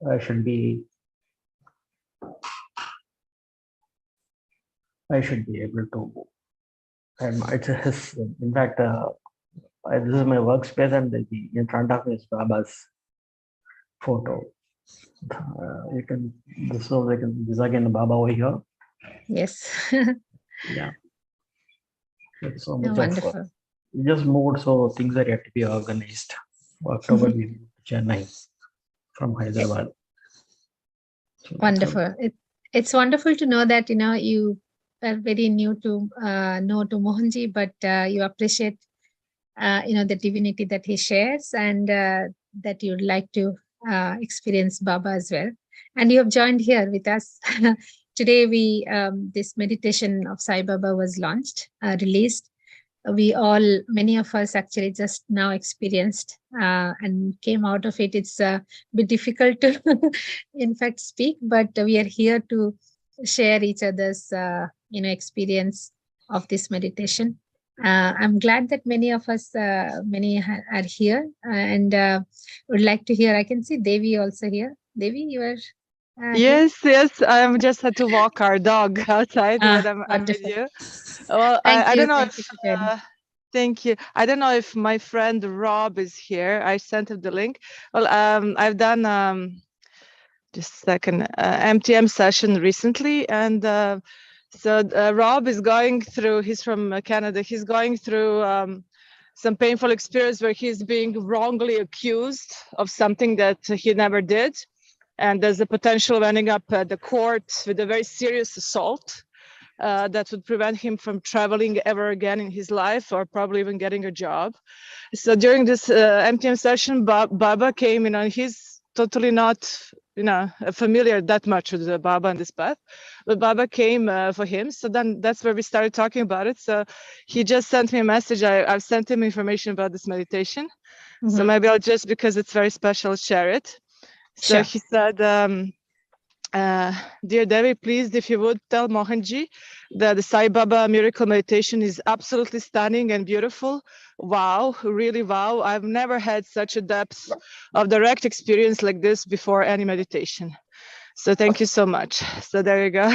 I should be able to. And it's his. In fact, this is my workspace, and in front of me is Baba's photo. You can. This is again Baba over here. Yes. Yeah. It's so much Wonderful. of. Just moved, so things are yet to be organized. October we moved to Chennai from Hyderabad. So wonderful. It's wonderful to know that you are very new to Mohanji, but you appreciate the divinity that he shares, and that you'd like to experience Baba as well. And you have joined here with us today. This meditation of Sai Baba was released. Many of us actually just now experienced and came out of it. It's a bit difficult to in fact speak, but we are here to share each other's experience of this meditation. I'm glad that many of us are here, and would like to hear. I can see Devi also here. Devi, you are yes, I just had to walk our dog outside, but I'm with you. Well, I don't know if thank you. I don't know if my friend Rob is here. I sent him the link. Well, I've done just a second MTM session recently, and so Rob is going through. He's from Canada. He's going through some painful experience where he's being wrongly accused of something that he never did. And there's a potential of ending up at the court with a very serious assault that would prevent him from traveling ever again in his life, or probably even getting a job. So during this MTM session, Baba came, he's totally not, familiar that much with the Baba and this path, but Baba came for him. So then that's where we started talking about it. So he just sent me a message. I've sent him information about this meditation. Mm-hmm. So maybe I'll just, because it's very special, share it. So sure. He said, dear Devi, please, if you would tell Mohanji that the Sai Baba miracle meditation is absolutely stunning and beautiful. Wow, really wow. I've never had such a depth of direct experience like this before any meditation. So thank you so much. So there you go.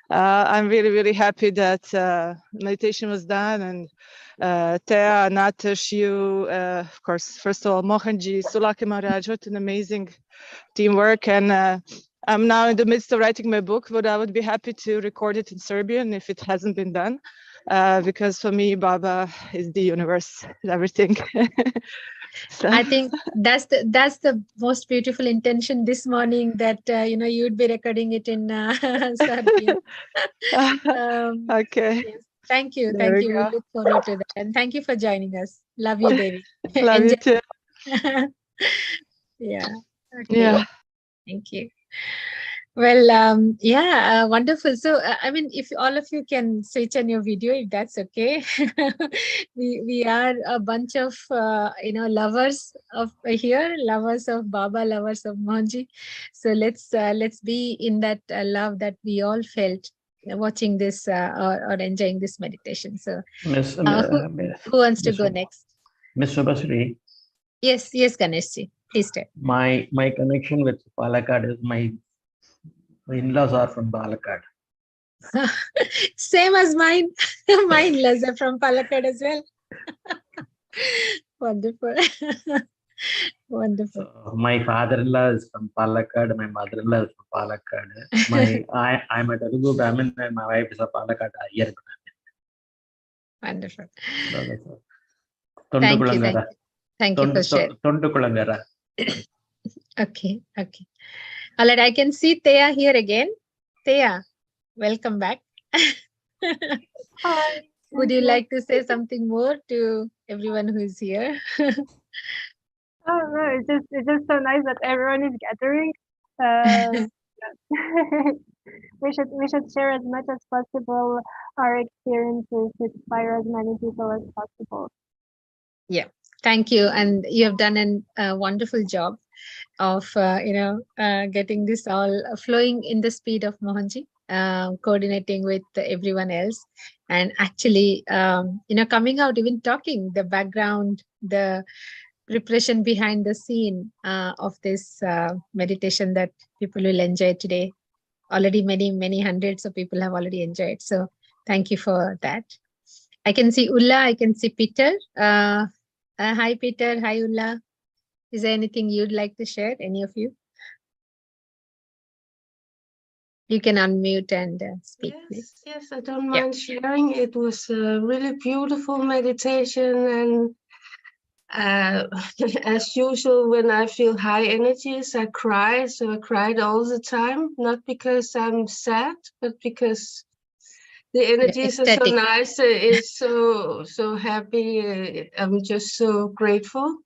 I'm really, really happy that meditation was done. And Thea, Natash, you, of course, first of all, Mohanji, Sulaki Maharaj, what an amazing teamwork. And I'm now in the midst of writing my book, but I would be happy to record it in Serbian if it hasn't been done, because for me, Baba is the universe, everything. So. I think that's the most beautiful intention this morning, that you'd be recording it in Serbian. Okay. Yes. Thank you. We look forward to that, and thank you for joining us. Love you, Devi. Love you too. Yeah. Okay. Yeah. Thank you. Well, wonderful. So, if all of you can switch on your video, if that's okay. we are a bunch of lovers of lovers of Baba, lovers of Mohanji. So let's be in that love that we all felt watching this or enjoying this meditation. So, who wants to go next? Ms. Subhasri. Yes, Ganeshji, please stay. My connection with Palakkad is my in-laws are from Palakkad. Same as mine. My in-laws are from Palakkad as well. Wonderful. Wonderful. So my father-in-law is from Palakkad. My mother-in-law is from Palakkad. I'm a Telugu Brahmin, and my wife is a Palakkad Iyer Brahmin. Wonderful. Thank you for sharing. Tondukulangara. Okay. All right, I can see Thea here again. Thea, welcome back. Hi. Would you like to say something more to everyone who is here? Oh no, it's just so nice that everyone is gathering. We should share as much as possible our experiences to inspire as many people as possible. Yeah, thank you, and you have done a wonderful job of getting this all flowing in the speed of Mohanji, coordinating with everyone else, and actually coming out, even talking, the background, the preparation behind the scene of this meditation that people will enjoy today. Already many hundreds of people have already enjoyed. So thank you for that. I can see Ulla, I can see Peter. Hi Peter, hi Ulla. Is there anything you'd like to share, any of you? You can unmute and speak. Yes, I don't mind sharing. It was a really beautiful meditation, and as usual, when I feel high energies, I cry. So I cried all the time, not because I'm sad, but because the energies are so nice. It's so happy. I'm just so grateful,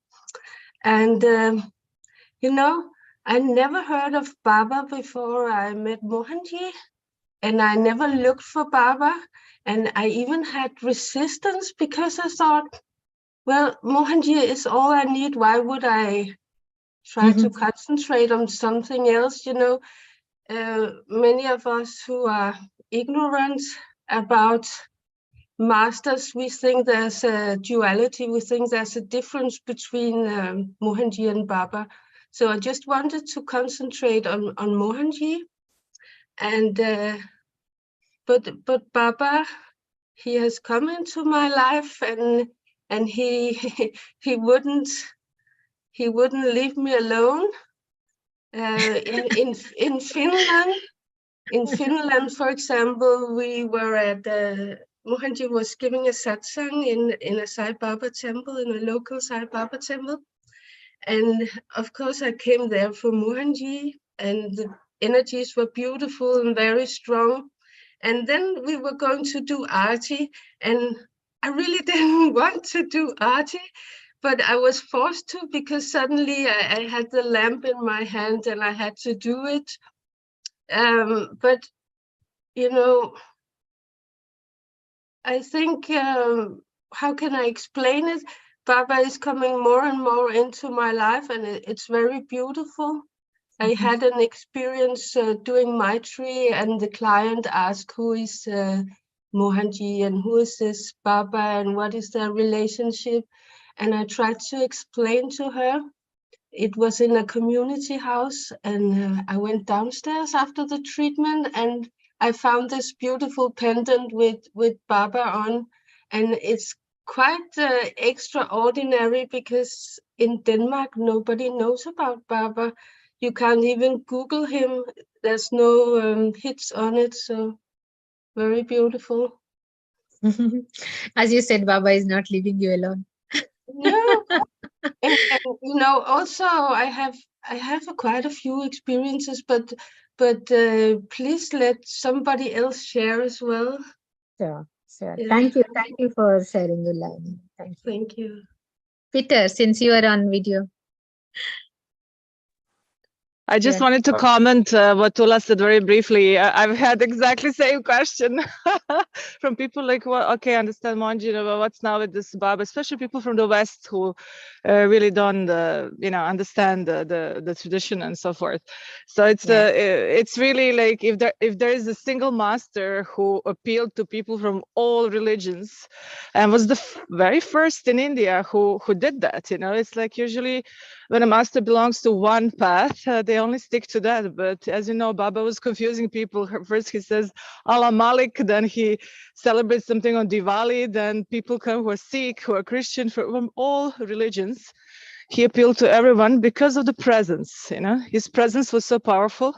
and you know, I never heard of Baba before I met Mohanji. And I never looked for Baba. And I even had resistance because I thought, well, Mohanji is all I need. Why would I try to concentrate on something else? You know, many of us who are ignorant about masters, we think there's a duality. We think there's a difference between Mohanji and Baba. So I just wanted to concentrate on Mohanji. And but Baba, he has come into my life, and he he wouldn't leave me alone. In Finland, for example, we were at Mohanji was giving a satsang in a Sai Baba temple, in a local Sai Baba temple, and of course I came there for Mohanji, and the energies were beautiful and very strong. And then we were going to do arti, and I really didn't want to do arti, but I was forced to because suddenly I had the lamp in my hand and I had to do it. But, you know, I think, how can I explain it? Baba is coming more and more into my life, and it's very beautiful. I had an experience doing Maitri, and the client asked, who is Mohanji and who is this Baba and what is their relationship? And I tried to explain to her. It was in a community house, and I went downstairs after the treatment, and I found this beautiful pendant with Baba on, and it's quite extraordinary because in Denmark nobody knows about Baba. You can't even Google him. There's no hits on it, so very beautiful. As you said, Baba is not leaving you alone. No, and you know, also I have quite a few experiences, but please let somebody else share as well. Sure. Yeah. Thank you for sharing your line. Thank you. Peter, since you are on video. I just wanted to comment what Tula said very briefly. I've had exactly same question from people like, well, okay, I understand Mohanji, you know, what's now with this Baba, especially people from the West who really don't, understand the tradition and so forth. So it's really like if there is a single master who appealed to people from all religions, and was the very first in India who did that. You know, it's like usually when a master belongs to one path, they only stick to that. But as you know, Baba was confusing people. First he says Allah Malik, then he celebrates something on Diwali, then people come who are Sikh, who are Christian, from all religions. He appealed to everyone because of the presence, you know, his presence was so powerful.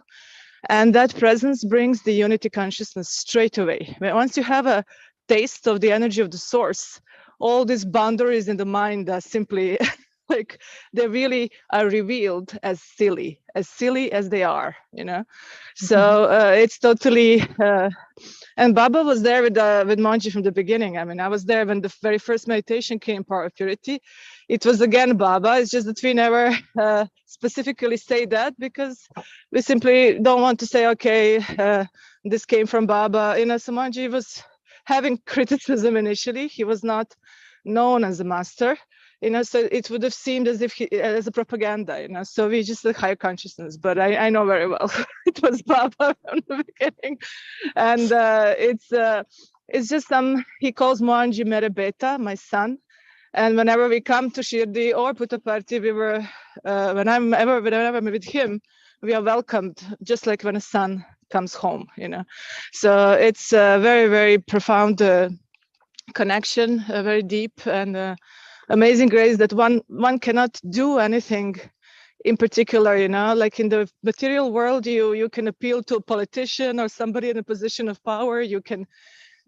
And that presence brings the unity consciousness straight away. Once you have a taste of the energy of the source, all these boundaries in the mind are simply like they really are revealed as silly as they are, you know. So it's totally and Baba was there with Mohanji from the beginning. I mean, I was there when the very first meditation came, Power of Purity. It was again Baba. It's just that we never specifically say that because we simply don't want to say, okay, this came from Baba. You know, so Mohanji was having criticism initially. He was not known as a master. You know, so it would have seemed as if as a propaganda, you know, so we just like higher consciousness, but I know very well it was Baba from the beginning. And it's just he calls Mohanji Mere Beta, my son. And whenever we come to Shirdi or Puttaparthi, we were, whenever I'm with him, we are welcomed just like when a son comes home, you know. So it's a very, very profound connection, very deep and amazing grace that one cannot do anything in particular, you know, like in the material world, you can appeal to a politician or somebody in a position of power. You can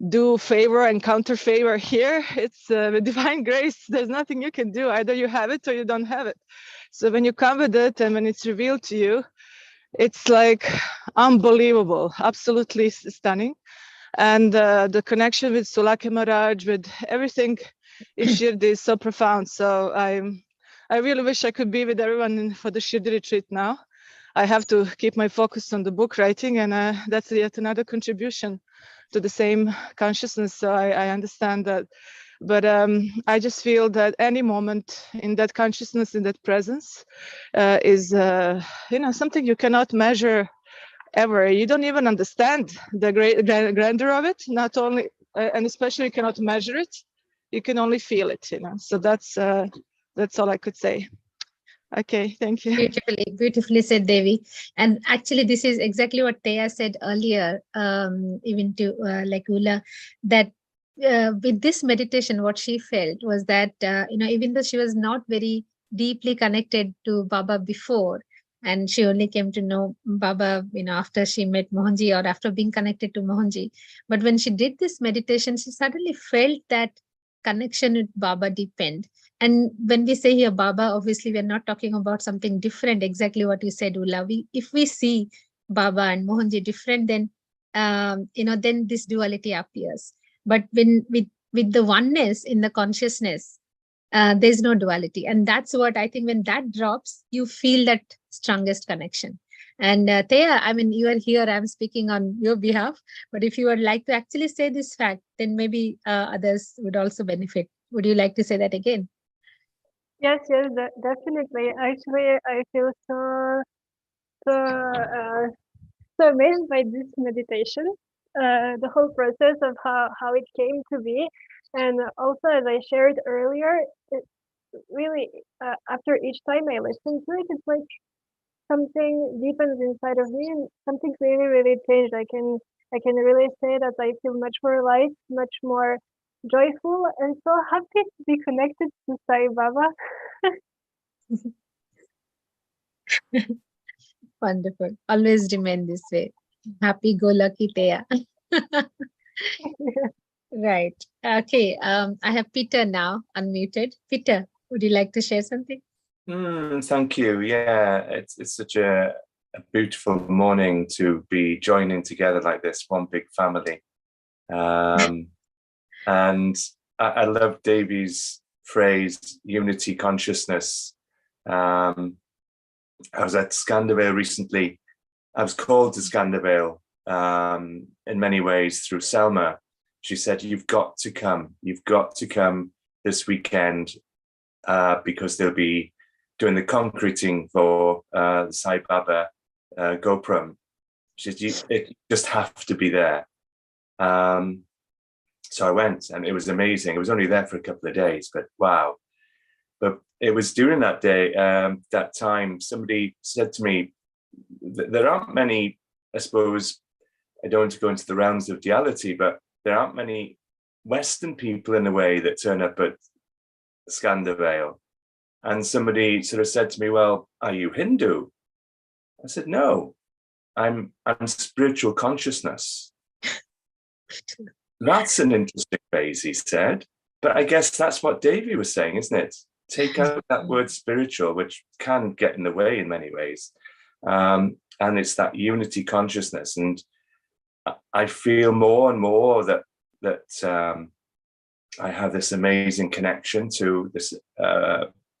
do favor and counter favor. Here it's with divine grace, there's nothing you can do. Either you have it or you don't have it. So when you come with it and when it's revealed to you, it's like unbelievable, absolutely stunning. And the connection with Sulake Maharaj, with everything in Shirdi is so profound. So I really wish I could be with everyone for the Shirdi retreat now. I have to keep my focus on the book writing, and that's yet another contribution to the same consciousness. So I understand that. But I just feel that any moment in that consciousness, in that presence, is you know, something you cannot measure ever. You don't even understand the great grandeur of it. Not only and especially you cannot measure it. You can only feel it. You know. So that's all I could say. Okay, thank you. Beautifully said, Devi. And actually, this is exactly what Thea said earlier, even to like Ula, that with this meditation, what she felt was that, you know, even though she was not very deeply connected to Baba before, and she only came to know Baba, you know, after she met Mohanji or after being connected to Mohanji. But when she did this meditation, she suddenly felt that connection with Baba deepened. And when we say here Baba, obviously we're not talking about something different, exactly what you said, Ulla. If we see Baba and Mohanji different, then you know, then this duality appears. But when with the oneness in the consciousness, there's no duality. And that's what I think, when that drops, you feel that strongest connection. And Thea, I mean, you are here, I'm speaking on your behalf, but if you would like to actually say this fact, then maybe others would also benefit. Would you like to say that again? Yes, definitely. Actually, I feel so amazed by this meditation, the whole process of how it came to be. And also, as I shared earlier, it really, after each time I listen to it, it's like something deepens inside of me, and something really, really changed. I can really say that I feel much more light, much more joyful, and so happy to be connected to Sai Baba. Wonderful. Always remain this way. Happy go lucky, Thea. Right. Okay. I have Peter now unmuted. Peter, would you like to share something? Thank you. Yeah, it's such a beautiful morning to be joining together like this, one big family. And I love Davy's phrase, unity consciousness. I was at Scandervale recently. I was called to Scandervale in many ways through Selma. She said, you've got to come this weekend because they'll be doing the concreting for the Sai Baba GoPro. She said, you just have to be there. So I went, and it was amazing. I was only there for a couple of days, but wow. But it was during that day, that time, somebody said to me, there aren't many, I suppose, I don't want to go into the realms of duality, but there aren't many Western people in a way that turn up at Scandervale. And somebody sort of said to me, well, are you Hindu? I said, no, I'm spiritual consciousness. That's an interesting phrase, he said. But I guess that's what Davy was saying, isn't it? Take out that word spiritual, which can get in the way in many ways. And it's that unity consciousness. And I feel more and more that I have this amazing connection to this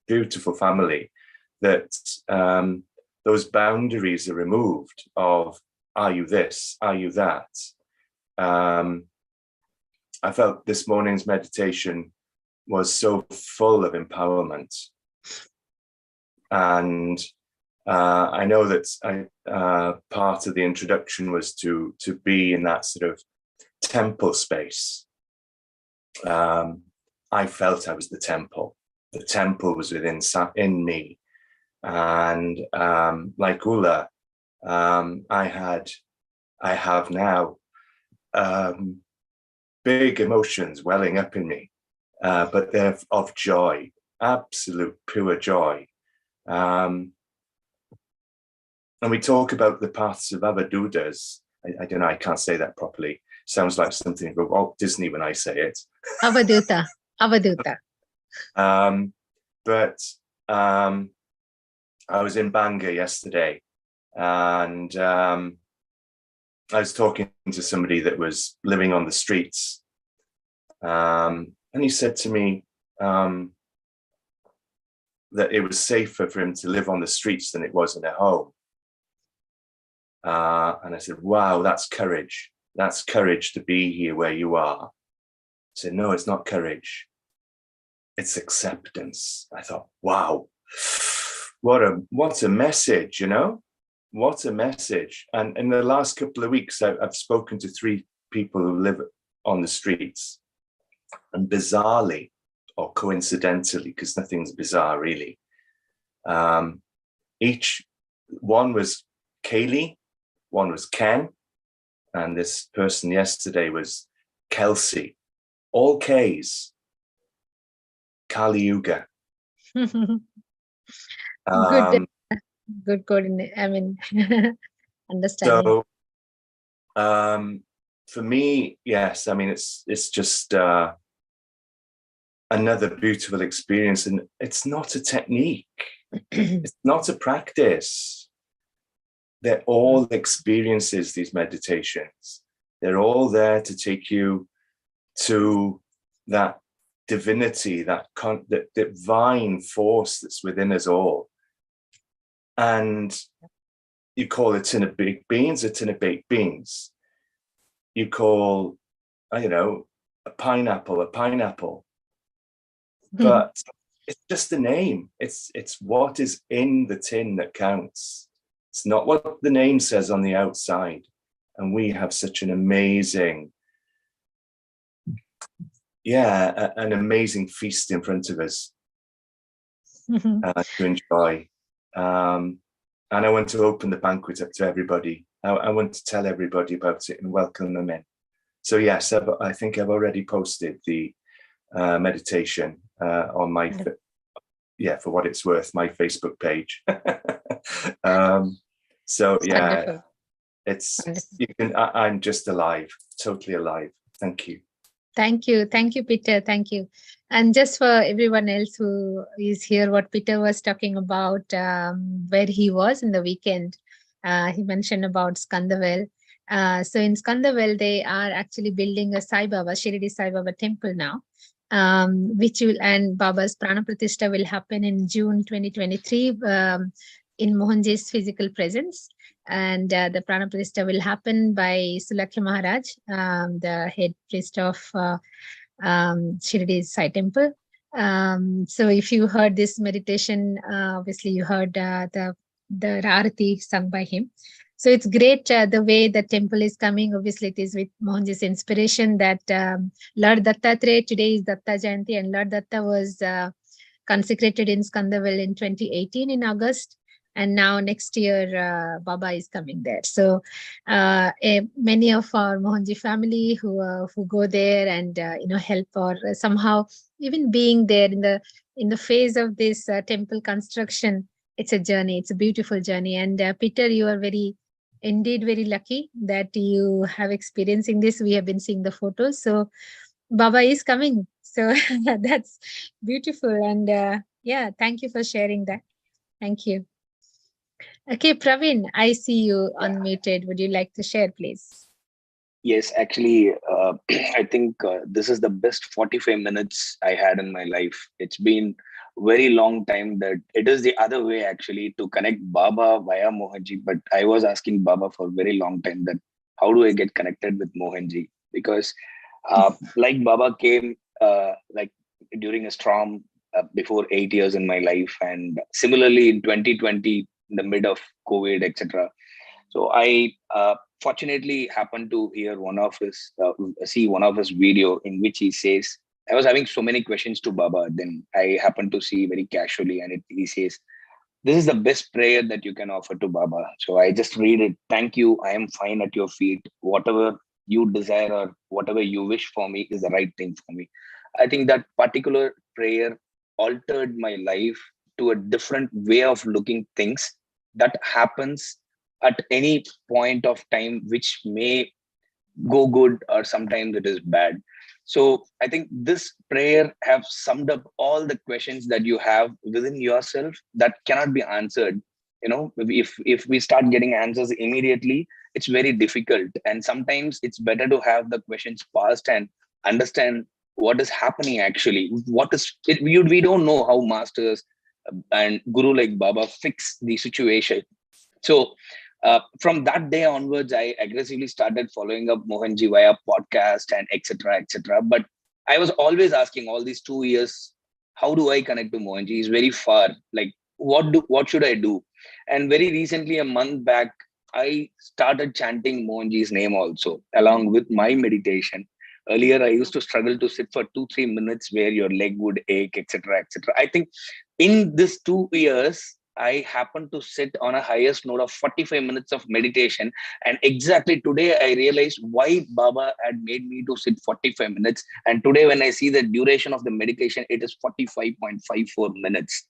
beautiful family, that those boundaries are removed of, are you this, are you that? I felt this morning's meditation was so full of empowerment. And I know that part of the introduction was to be in that sort of temple space. I felt I was the temple. The temple was in me. And like Ula, I have now big emotions welling up in me, but they're of joy, absolute pure joy. And we talk about the paths of Avadutas. I don't know, I can't say that properly. Sounds like something from Walt Disney when I say it. Avaduta. But I was in Bangor yesterday, and I was talking to somebody that was living on the streets, and he said to me that it was safer for him to live on the streets than it was in a home. And I said, wow, that's courage. That's courage to be here where you are. He said, no, it's not courage. It's acceptance. I thought, wow, what a message, you know? What a message. And in the last couple of weeks, I've spoken to 3 people who live on the streets. And bizarrely, or coincidentally, because nothing's bizarre really, one was Kaylee, one was Ken, and this person yesterday was Kelsey. All K's. Kali Yuga. Good. I mean, understanding. So, for me, yes. I mean, it's just another beautiful experience, and it's not a technique. It's not a practice. They're all experiences. These meditations. They're all there to take you to that divinity, that divine force that's within us all. And you call a tin of baked beans a tin of baked beans. You call, I don't know, a pineapple a pineapple. But it's just a name. It's what is in the tin that counts. It's not what the name says on the outside. And we have such an amazing, an amazing feast in front of us to enjoy. And I want to open the banquet up to everybody. I want to tell everybody about it and welcome them in. So yes, I think I've already posted the meditation on my, for what it's worth, my Facebook page. So yeah, wonderful. I'm just alive, totally alive. Thank you. Thank you, Peter. Thank you. And just for everyone else who is here, what Peter was talking about, where he was in the weekend, he mentioned about Skandavel. So in Skandavel, they are actually building a Sai Baba, Shirdi Sai Baba temple now, and Baba's Prana Pratishtha will happen in June 2023 in Mohanji's physical presence. And the Prana Pratishtha will happen by Sulakya Maharaj, the head priest of Shirdi Sai Temple. So if you heard this meditation, obviously you heard the Arati sung by him. So it's great the way the temple is coming. Obviously, it is with Mohanji's inspiration that Lord Dattatreya, today is Datta Jayanti, and Lord Datta was consecrated in Skandavel in 2018 in August. And now next year, Baba is coming there. So many of our Mohanji family who go there and help, or somehow even being there in the phase of this temple construction, it's a journey. It's a beautiful journey. And Peter, you are indeed very lucky that you have experiencing this. We have been seeing the photos. So Baba is coming. So that's beautiful. And thank you for sharing that. Thank you. Okay, Praveen, I see you unmuted. Would you like to share, please? Yes, actually, I think this is the best 45 minutes I had in my life. It's been very long time that it is the other way actually to connect Baba via Mohanji. But I was asking Baba for a very long time that how do I get connected with Mohanji? Because like Baba came like during a storm before 8 years in my life. And similarly in 2020, in the mid of COVID, etc. So I fortunately happened to hear see one of his video in which he says I was having so many questions to Baba. Then I happened to see very casually, and he says, "This is the best prayer that you can offer to Baba." So I just read it. "Thank you. I am fine at your feet. Whatever you desire or whatever you wish for me is the right thing for me." I think that particular prayer altered my life to a different way of looking things that happens at any point of time, which may go good or sometimes it is bad. So I think this prayer have summed up all the questions that you have within yourself that cannot be answered. If we start getting answers immediately, it's very difficult, and sometimes it's better to have the questions passed and understand what is happening actually. What is it? We don't know how masters and guru like Baba fix the situation. So from that day onwards, I aggressively started following up Mohanji via podcast and etc. etc. But I was always asking all these 2 years, how do I connect to Mohanji? He's very far. Like, what should I do? And very recently, a month back, I started chanting Mohanji's name also along with my meditation. Earlier, I used to struggle to sit for 2-3 minutes where your leg would ache, etc. etc. I think in this 2 years, I happened to sit on a highest note of 45 minutes of meditation. And exactly today, I realized why Baba had made me to sit 45 minutes. And today, when I see the duration of the meditation, it is 45.54 minutes.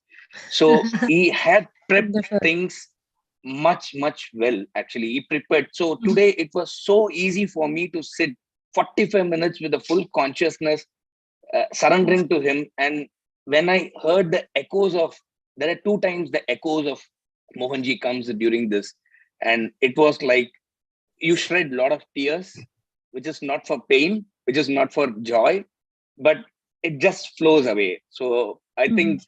So he had prepped things much, much well, actually. He prepared. So today, it was so easy for me to sit 45 minutes with a full consciousness, surrendering to him. And when I heard the echoes of, there are 2 times the echoes of Mohanji comes during this, and it was like you shed a lot of tears, which is not for pain, which is not for joy, but it just flows away. So I think,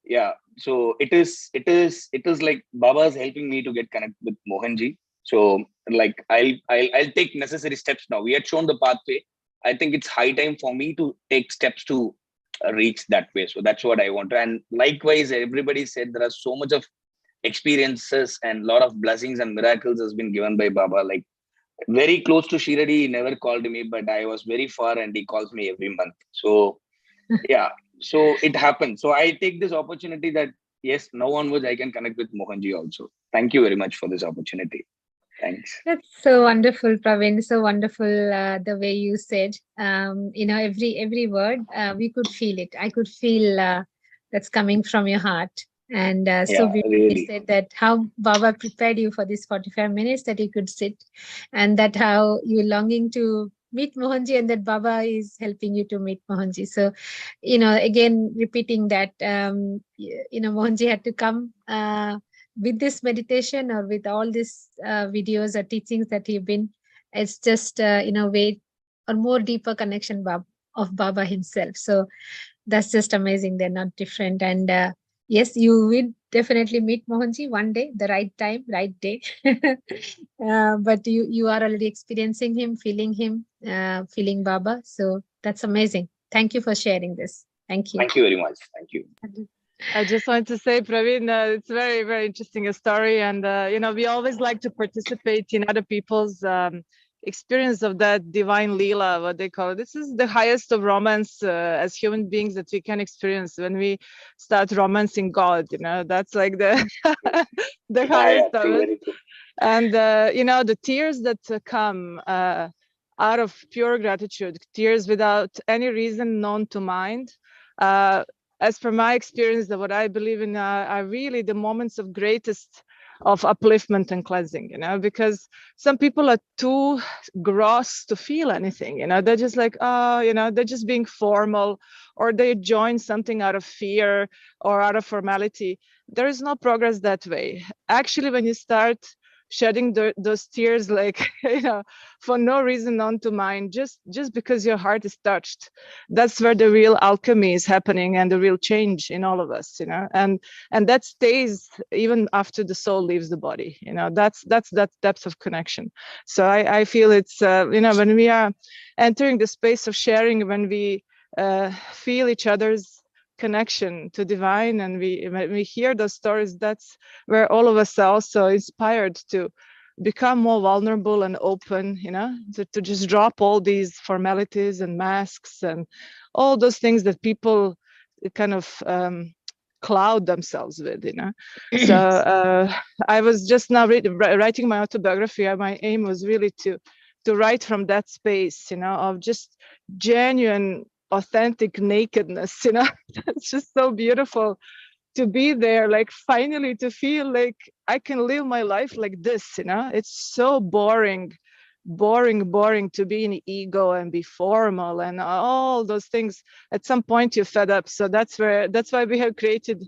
yeah. So it is like Baba is helping me to get connected with Mohanji. So like I'll take necessary steps now. We had shown the pathway. I think it's high time for me to take steps to reach that way. So that's what I want to. And likewise, everybody said there are so much of experiences and a lot of blessings and miracles has been given by Baba. Like very close to Shiradi, he never called me, but I was very far and he calls me every month. So yeah, so it happened. So I take this opportunity that yes, now onwards I can connect with Mohanji also. Thank you very much for this opportunity. Thanks. That's so wonderful, Praveen. So wonderful the way you said. Every word we could feel it. I could feel that's coming from your heart. And so beautifully really said that how Baba prepared you for this 45 minutes that you could sit, and that how you're longing to meet Mohanji, and that Baba is helping you to meet Mohanji. So, again, repeating that, Mohanji had to come with this meditation or with all these videos or teachings that you've been. It's just, way or more deeper connection of Baba himself. So that's just amazing. They're not different. And yes, you will definitely meet Mohanji one day, the right time, right day. But you are already experiencing him, feeling Baba. So that's amazing. Thank you for sharing this. Thank you. Thank you very much. Thank you. I just want to say, Praveen, it's very, very interesting a story. And, we always like to participate in other people's experience of that divine Leela, what they call it. This is the highest of romance as human beings that we can experience when we start romancing God, that's like the, the highest of it. And, the tears that come out of pure gratitude, tears without any reason known to mind, as per my experience, that what I believe in are really the moments of greatest of upliftment and cleansing, because some people are too gross to feel anything, they're just like, they're just being formal, or they join something out of fear or out of formality. There is no progress that way. Actually, when you start shedding those tears, like, for no reason known to mind, just because your heart is touched, that's where the real alchemy is happening and the real change in all of us, and that stays even after the soul leaves the body, that's that depth of connection. So I feel it's, when we are entering the space of sharing, when we feel each other's connection to divine, and when we hear those stories, that's where all of us are also inspired to become more vulnerable and open, to just drop all these formalities and masks and all those things that people kind of cloud themselves with, So I was just now writing my autobiography. My aim was really to write from that space, of just genuine, authentic nakedness, It's just so beautiful to be there, like finally to feel like I can live my life like this, It's so boring to be in ego and be formal and all those things. At some point you're fed up. So that's why we have created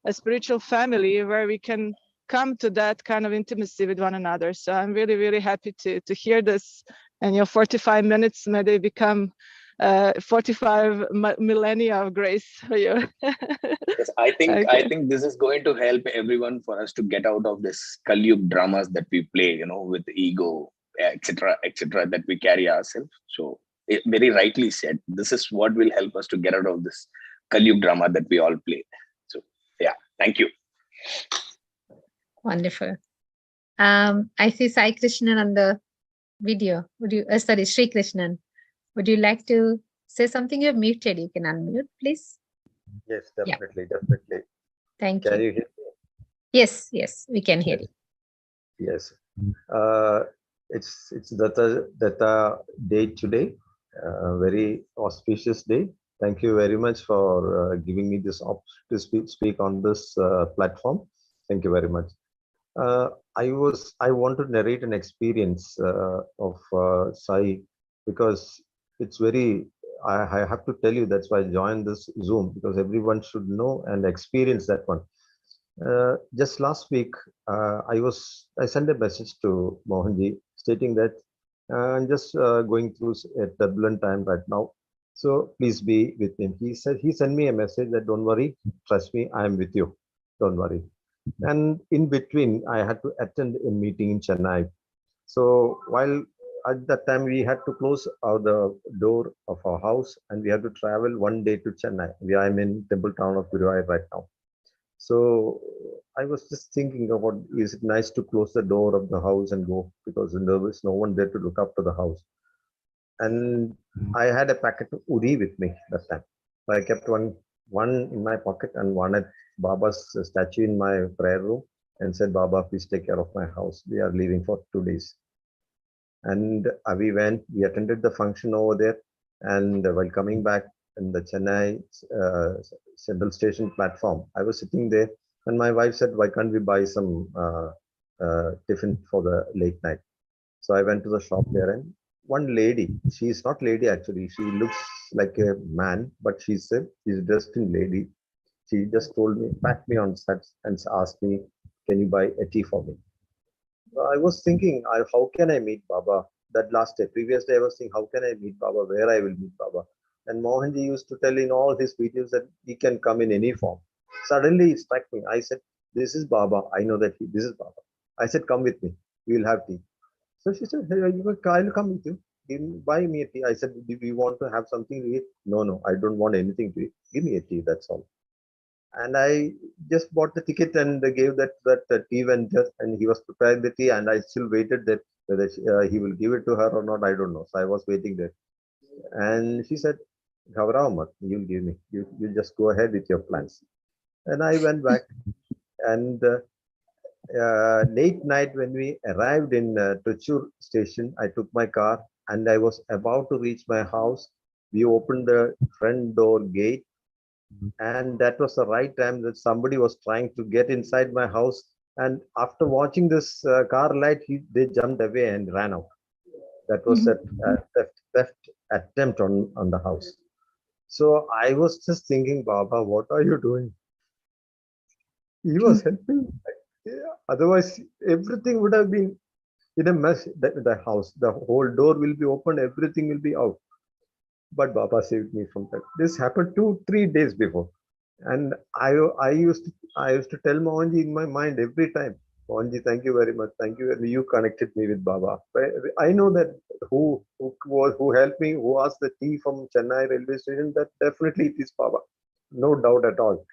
a spiritual family where we can come to that kind of intimacy with one another. So I'm really, really happy to hear this. And your 45 minutes, may they become 45 millennia of grace for you. Yes, I think this is going to help everyone for us to get out of this Kali Yuga dramas that we play, with ego, etc., that we carry ourselves. So, very rightly said, this is what will help us to get out of this Kali Yuga drama that we all play. So, yeah, thank you. Wonderful. I see Sai Krishnan on the video. Sorry, Sri Krishnan. Would you like to say something? You're muted. You can unmute, please. Yes, definitely, definitely. Thank you. Can you hear me? Yes, we can hear you. Yes. It's Datta day today. Very auspicious day. Thank you very much for giving me this opportunity to speak on this platform. Thank you very much. I want to narrate an experience of Sai, because it's very, I have to tell you, that's why I joined this Zoom, because everyone should know and experience that one. Just last week, I sent a message to Mohanji stating that I'm just going through a turbulent time right now, so please be with him. He sent me a message that don't worry, trust me, I am with you, don't worry. And in between, I had to attend a meeting in Chennai. So while at that time we had to close the door of our house and we had to travel one day to Chennai. I'm in temple town of Guruvayur right now. So I was just thinking about, is it nice to close the door of the house and go, because there was no one there to look after the house. And I had a packet of udi with me that time. So I kept one in my pocket and one at Baba's statue in my prayer room, and said, Baba, please take care of my house. We are leaving for 2 days. And we attended the function over there. And while coming back in the Chennai Central Station platform, I was sitting there and my wife said, why can't we buy some tiffin for the late night? So I went to the shop there, and one lady, she's not lady actually, she looks like a man, but she's dressed in lady. She just told me, pat me on the side and asked me, can you buy a tea for me? I was thinking, how can I meet Baba? That previous day, I was thinking, how can I meet Baba? Where I will meet Baba? And Mohanji used to tell in all his videos that he can come in any form. Suddenly it struck me. I said, this is Baba. I know that this is Baba. I said, come with me. We will have tea. So she said, hey, I'll come with you. Buy me a tea. I said, do you want to have something to eat? No, I don't want anything to eat. Give me a tea, that's all. And I just bought the ticket and gave that tea vendor, and he was preparing the tea, and I still waited that whether he will give it to her or not, I don't know. So I was waiting there. And she said, Ghavarao, you'll give me. You just go ahead with your plans. And I went back, and late night when we arrived in Trichure station, I took my car and I was about to reach my house. We opened the front door gate, and that was the right time that somebody was trying to get inside my house. And after watching this car light, they jumped away and ran out. That was a theft attempt on the house. So I was just thinking, Baba, what are you doing? He was helping. Otherwise, everything would have been in a mess. The house, the whole door will be open, everything will be out. But Baba saved me from that. This happened 2-3 days before, and I used to tell Mohanji in my mind every time, Mohanji, thank you very much, thank you. You connected me with Baba. I know that who helped me, who asked the tea from Chennai railway station. That definitely it is Baba, no doubt at all,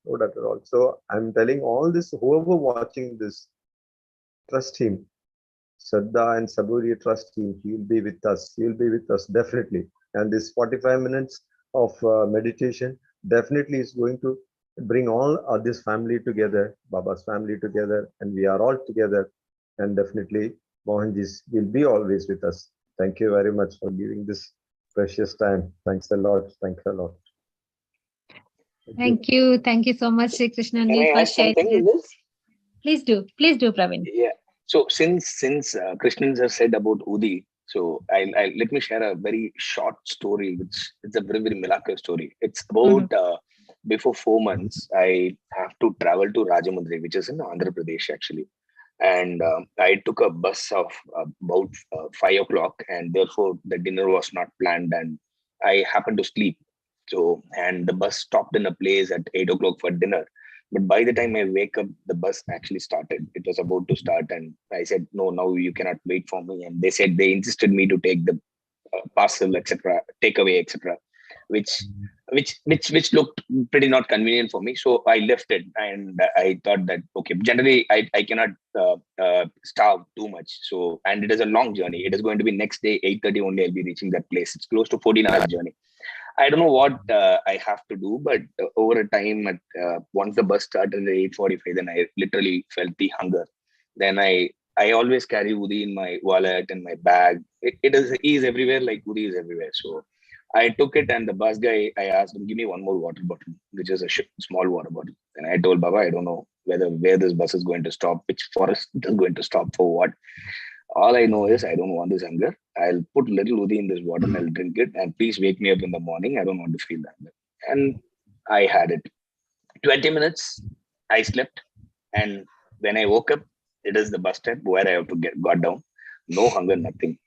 no doubt at all. So I'm telling all this, whoever watching this, trust him. Shraddha and Saburi trust him. He will be with us. He will be with us definitely. And this 45 minutes of meditation definitely is going to bring all of this family together, Baba's family together, and we are all together. And definitely Mohanji will be always with us. Thank you very much for giving this precious time. Thanks a lot. Thanks a lot. Thank you. Thank you so much, Sri Krishnanji, for sharing this. Please do, Praveen. Yeah. So since Krishnan has said about Udi, so I let me share a very short story, which is a very miraculous story. It's about before 4 months, I have to travel to Rajahmundry, which is in Andhra Pradesh actually, and I took a bus of about 5 o'clock, and therefore the dinner was not planned, and I happened to sleep. So and the bus stopped in a place at 8 o'clock for dinner. But by the time I wake up, the bus actually started. It was about to start, and I said, "No, now you cannot wait for me." And they insisted me to take the parcel, etc., takeaway, etc., which looked pretty not convenient for me. So I left it, and I thought that okay. Generally, I cannot starve too much. So and it is a long journey. It is going to be next day 8:30 only. I'll be reaching that place. It's close to 14 hours journey. I don't know what I have to do, but over a time, once the bus started at 8:45, then I literally felt the hunger. Then I always carry Udi in my wallet and my bag. He is everywhere, like Udi is everywhere. So I took it, and the bus guy, I asked him, give me one more water bottle, which is a small water bottle. And I told Baba, I don't know where this bus is going to stop, which forest is going to stop for what. All I know is I don't want this hunger. I'll put little Udi in this water and I'll drink it. And please wake me up in the morning. I don't want to feel that. And I had it. 20 minutes, I slept. And when I woke up, it is the bus stop where I have to got down. No hunger, nothing.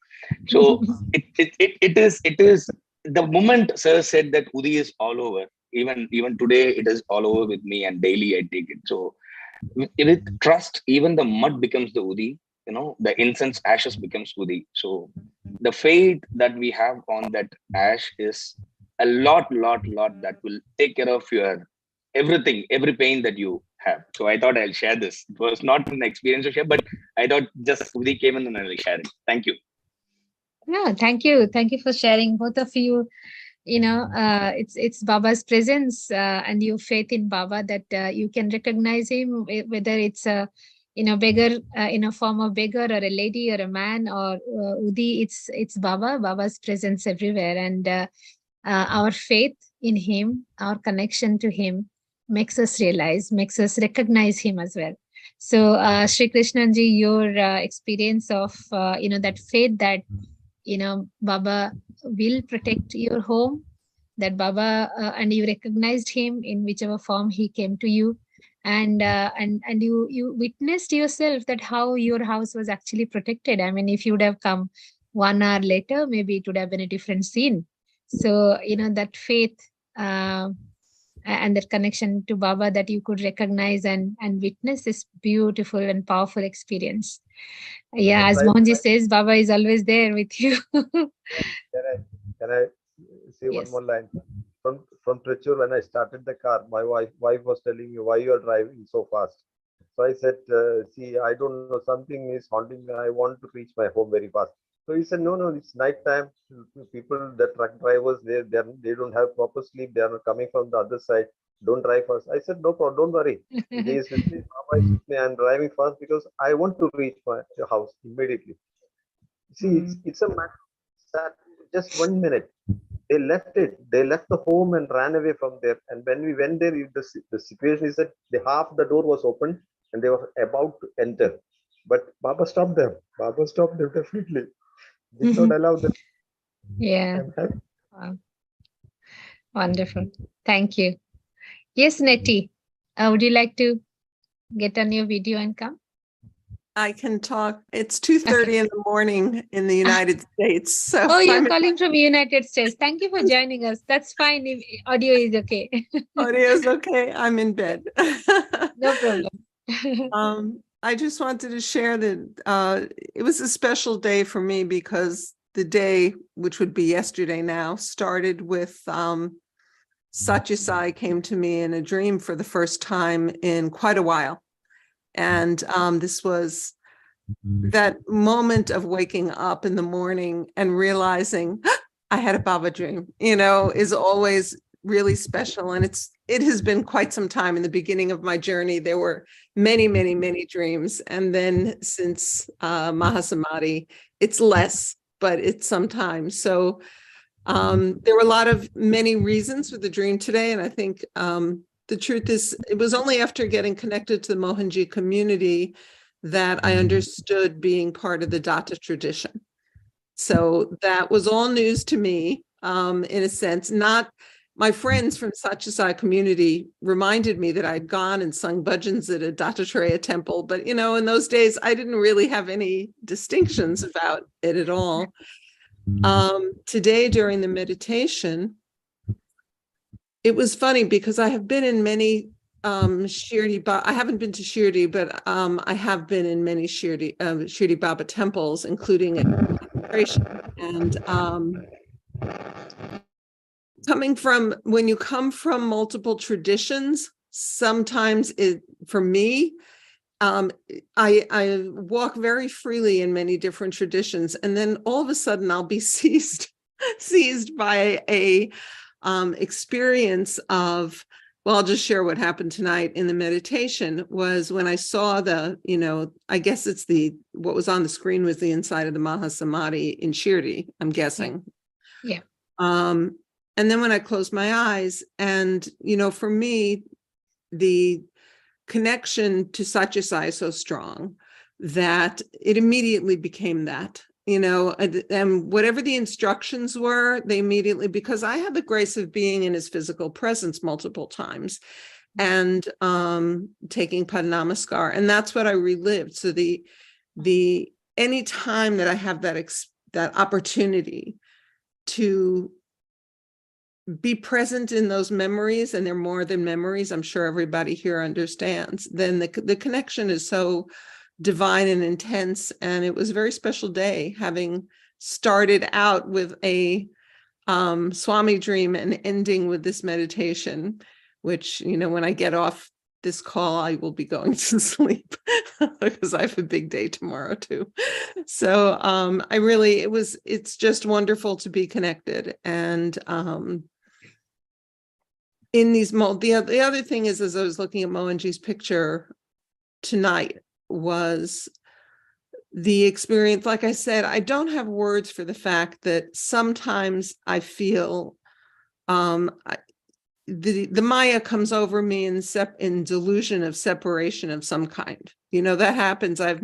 So it is the moment sir said that Udi is all over. Even today, it is all over with me, and daily I take it. So with trust, even the mud becomes the Udi. The incense ashes becomes Udi. So the faith that we have on that ash is a lot that will take care of your everything, every pain that you have. So I thought I'll share this. It was not an experience to share, but I thought just Udi came in and I'll share it. Thank you. No, thank you for sharing, both of you. It's Baba's presence and your faith in Baba that you can recognize him, whether it's a beggar in a form of beggar, or a lady, or a man, or Udi. It's Baba's presence everywhere, and our faith in him, our connection to him, makes us recognize him as well. So Sri Krishnanji, your experience of that faith that Baba will protect your home, that Baba and you recognized him in whichever form he came to you, and you witnessed yourself that how your house was actually protected. I mean, if you would have come 1 hour later, maybe it would have been a different scene. So that faith and that connection to Baba that you could recognize and witness this beautiful and powerful experience. Yeah, as Mohanji says, Baba is always there with you. Can I say one more line? From Trichure, when I started the car, my wife was telling me, why you are driving so fast? So I said, see, I don't know, something is haunting me. I want to reach my home very fast. So he said, no, it's night time. People, the truck drivers, they don't have proper sleep. They are coming from the other side. Don't drive fast. I said, no problem, don't worry. He is with me. Mama is with me. I'm driving fast because I want to reach my house immediately. See, it's a matter of just 1 minute. They left it. They left the home and ran away from there. And when we went there, the situation is that half the door was open and they were about to enter. But Baba stopped them. Baba stopped them definitely. Did not allow them. Yeah. Wow. Wonderful. Thank you. Yes, Nettie. Would you like to get on your video and come? I can talk. It's 2:30 in the morning in the United States. So you're calling from the United States. Thank you for joining us. That's fine if audio is okay. Audio is okay. I'm in bed. No problem. I just wanted to share that it was a special day for me because the day, which would be yesterday now, started with Satya Sai came to me in a dream for the first time in quite a while. And this was that moment of waking up in the morning and realizing I had a Baba dream, is always really special. And it has been quite some time. In the beginning of my journey, there were many, many, many dreams. And then since Mahasamadhi, it's less, but it's sometimes. So there were many reasons for the dream today. And I think the truth is, it was only after getting connected to the Mohanji community that I understood being part of the Datta tradition. So that was all news to me, in a sense. Not my friends from Satyasai community reminded me that I'd gone and sung bhajans at a Dattatreya temple, but in those days I didn't really have any distinctions about it at all. Today during the meditation, it was funny because I have been in many Shirdi Baba. I haven't been to Shirdi, but I have been in many Shirdi Baba temples, including at and when you come from multiple traditions, sometimes for me, I walk very freely in many different traditions, and then all of a sudden I'll be seized by a experience of, well, I'll just share what happened tonight in the meditation. Was when I saw I guess it's what was on the screen was the inside of the Mahasamadhi in Shirdi, I'm guessing. Yeah. And then when I closed my eyes, and for me, the connection to Satyasai is so strong that it immediately became that. And whatever the instructions were, they immediately, because I had the grace of being in his physical presence multiple times and taking Padnamaskar, and that's what I relived. So any time that I have that opportunity to be present in those memories, and they're more than memories, I'm sure everybody here understands, then the connection is so divine and intense. And it was a very special day, having started out with a Swami dream and ending with this meditation, which, when I get off this call, I will be going to sleep because I have a big day tomorrow too. So it's just wonderful to be connected. And in these the other thing is, as I was looking at Mohanji's picture tonight, was the experience. Like I said, I don't have words for the fact that sometimes I feel the Maya comes over me in delusion of separation of some kind. That happens. I have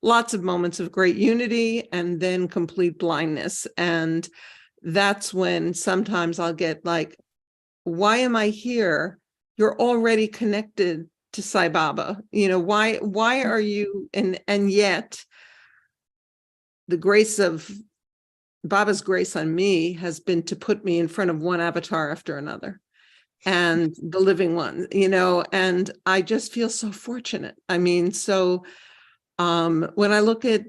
lots of moments of great unity and then complete blindness. And that's when sometimes I'll get like, why am I here? You're already connected to Sai Baba. Why are you? And yet the grace of Baba's grace on me has been to put me in front of one avatar after another, and the living one, and I just feel so fortunate. I mean, so when I look at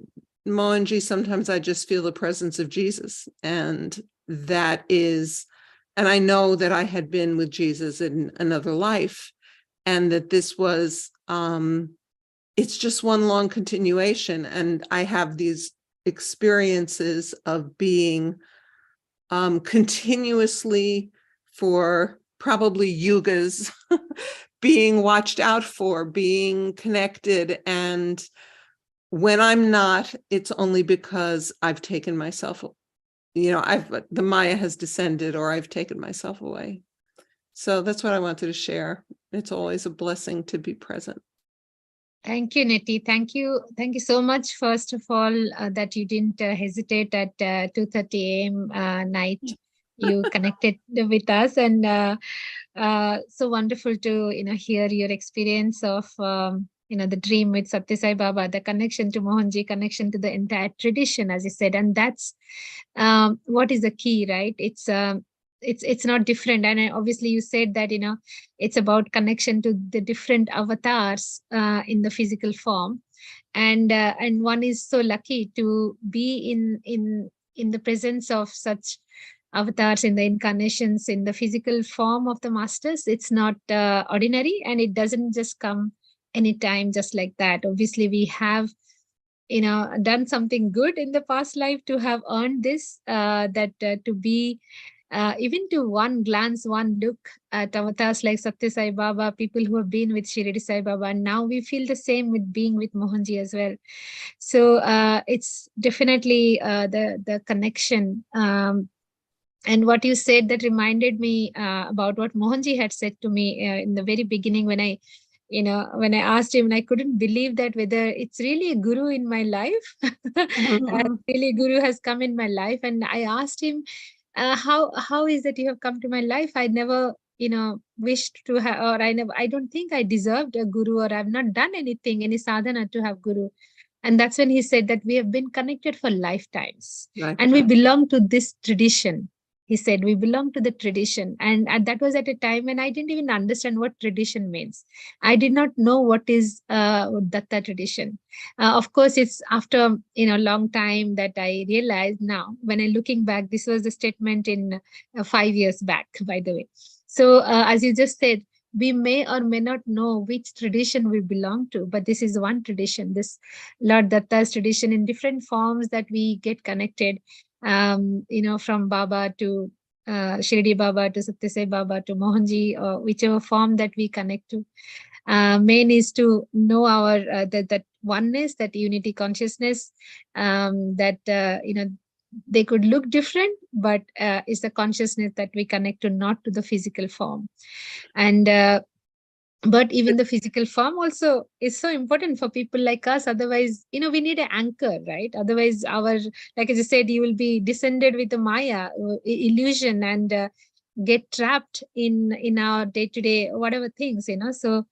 Mohanji, sometimes I just feel the presence of Jesus, and I know that I had been with Jesus in another life, and that this was, it's just one long continuation. And I have these experiences of being continuously, for probably yugas, being watched out for, being connected. And when I'm not, it's only because I've taken myself, the Maya has descended, or I've taken myself away. So that's what I wanted to share. It's always a blessing to be present. Thank you, Neti. Thank you so much, first of all, that you didn't hesitate at 2:30 a.m. Night. You connected with us, and so wonderful to hear your experience of the dream with Satya Sai Baba, the connection to Mohanji, connection to the entire tradition, as you said, and that's what is the key, right? It's not different. And obviously you said that it's about connection to the different avatars in the physical form, and one is so lucky to be in the presence of such avatars, in the incarnations, in the physical form of the masters. It's not ordinary, and it doesn't just come anytime just like that. Obviously we have done something good in the past life to have earned this, to be even to one glance, one look at avatars like Satya Sai Baba, people who have been with Shirdi Sai Baba, and now we feel the same with being with Mohanji as well. So it's definitely the connection. And what you said, that reminded me about what Mohanji had said to me in the very beginning when I asked him, and I couldn't believe that whether it's really a guru in my life. Really a guru has come in my life. And I asked him, how is that you have come to my life? I never, wished to have, or I don't think I deserved a guru, or I've not done anything, any sadhana to have guru. And that's when he said that we have been connected for lifetimes. And we belong to this tradition. He said, we belong to the tradition. And that was at a time when I didn't even understand what tradition means. I did not know what is Datta tradition. Of course, it's after a long time that I realized now, when I'm looking back, this was the statement in 5 years back, by the way. So as you just said, we may or may not know which tradition we belong to, but this is one tradition, this Lord Datta's tradition in different forms that we get connected. From Baba to Shirdi Baba to Satya Sai Baba to Mohanji, or whichever form that we connect to. Main is to know our that oneness, that unity consciousness, they could look different, but it's the consciousness that we connect to, not to the physical form. And but even the physical form also is so important for people like us. Otherwise, we need an anchor, right? Otherwise, like I just said, you will be descended with the Maya illusion and get trapped in our day-to-day whatever things, So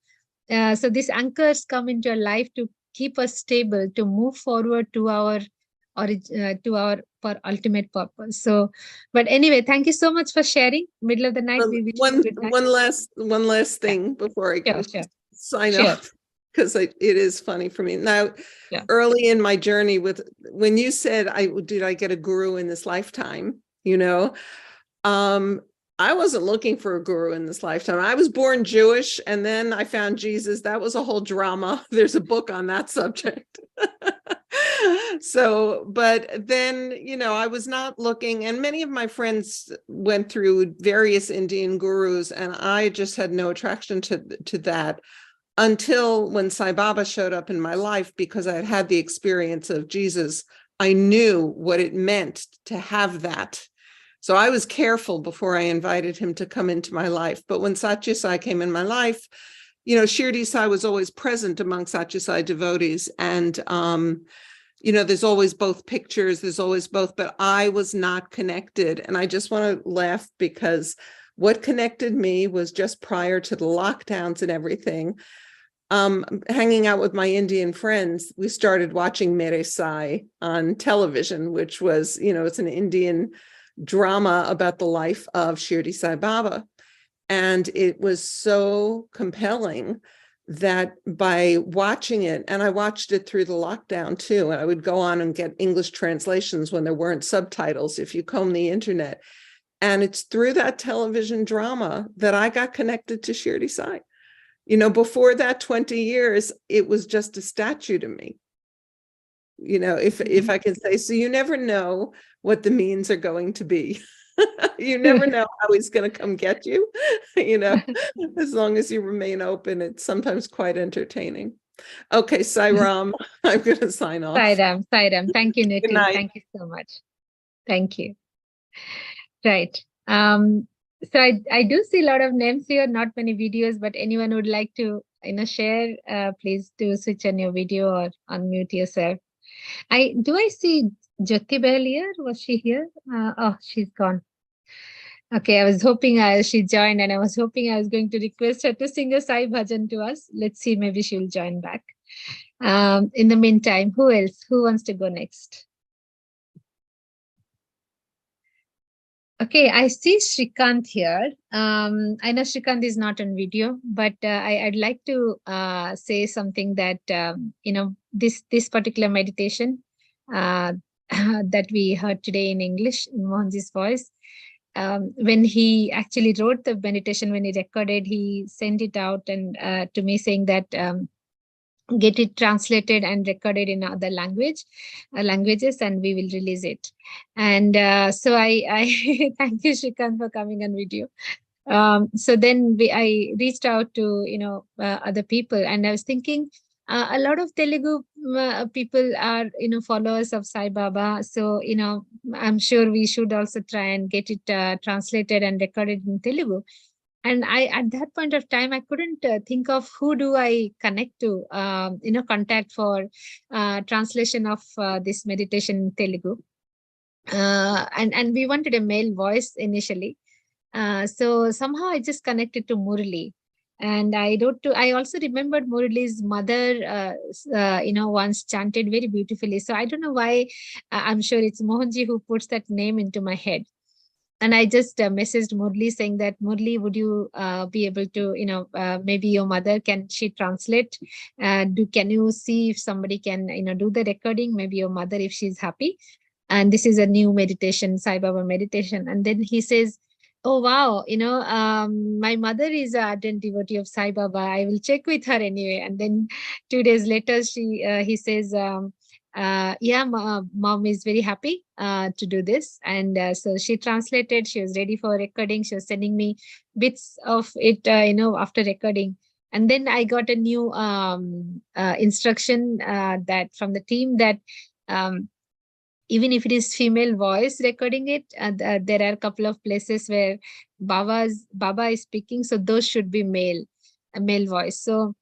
these anchors come into our life to keep us stable, to move forward to our ultimate purpose. So, but anyway, thank you so much for sharing. Middle of the night, we wish you good night. One last thing before I sign off, because it is funny for me now. Early in my journey, when you said, did I get a guru in this lifetime? I wasn't looking for a guru in this lifetime. I was born Jewish, and then I found Jesus. That was a whole drama. There's a book on that subject. So, but then, I was not looking, and many of my friends went through various Indian gurus, and I just had no attraction to that until when Sai Baba showed up in my life, because I had had the experience of Jesus. I knew what it meant to have that. So I was careful before I invited him to come into my life. But when Satya Sai came in my life, Shirdi Sai was always present among Satya Sai devotees. And, there's always both pictures, there's always both, but I was not connected. And I just want to laugh, because what connected me was just prior to the lockdowns and everything. Hanging out with my Indian friends, we started watching Mere Sai on television, which was, it's an Indian drama about the life of Shirdi Sai Baba. And it was so compelling that by watching it, and I watched it through the lockdown too, and I would go on and get English translations when there weren't subtitles, if you comb the internet. And it's through that television drama that I got connected to Shirdi Sai. Before that 20 years, it was just a statue to me. If I can say so. You never know what the means are going to be. You never know how he's going to come get you. As long as you remain open, it's sometimes quite entertaining. Okay, Sai Ram, I'm going to sign off. Sai Ram. Thank you, Nitin. Thank you so much. Thank you. Right. So I do see a lot of names here, not many videos, but anyone would like to share, please do switch on your video or unmute yourself. I see Jyoti Behel here. Was she here? Oh, she's gone. Okay, I was hoping she joined, and I was hoping I was going to request her to sing a Sai Bhajan to us. Let's see, maybe she'll join back. In the meantime, who else? Who wants to go next? Okay, I see Shrikant here. I know Shrikant is not on video, but I'd like to say something that, this particular meditation that we heard today in English, in Mohanji's voice, when he actually wrote the meditation, when he recorded, he sent it out and to me saying that get it translated and recorded in other languages, and we will release it. And so I thank you, Shrikant, for coming on video. So then I reached out to other people, and I was thinking a lot of Telugu people are followers of Sai Baba. So I'm sure we should also try and get it translated and recorded in Telugu. And I, at that point of time, I couldn't think of who do I connect to, contact for translation of this meditation in Telugu. And we wanted a male voice initially. So somehow I just connected to Murli. And I also remembered Murli's mother, once chanted very beautifully. So I don't know why, I'm sure it's Mohanji who puts that name into my head. And I just messaged Murli saying that, Murli, would you be able to, maybe your mother, can she translate? Can you see if somebody can, do the recording? Maybe your mother, if she's happy. And this is a new meditation, Sai Baba meditation. And then he says, oh, wow, my mother is an ardent devotee of Sai Baba. I will check with her anyway. And then 2 days later, he says, yeah, mom is very happy to do this. And so she translated, she was ready for recording. She was sending me bits of it, after recording. And then I got a new instruction that from the team that even if it is female voice recording it, there are a couple of places where Baba is speaking. So those should be a male voice. So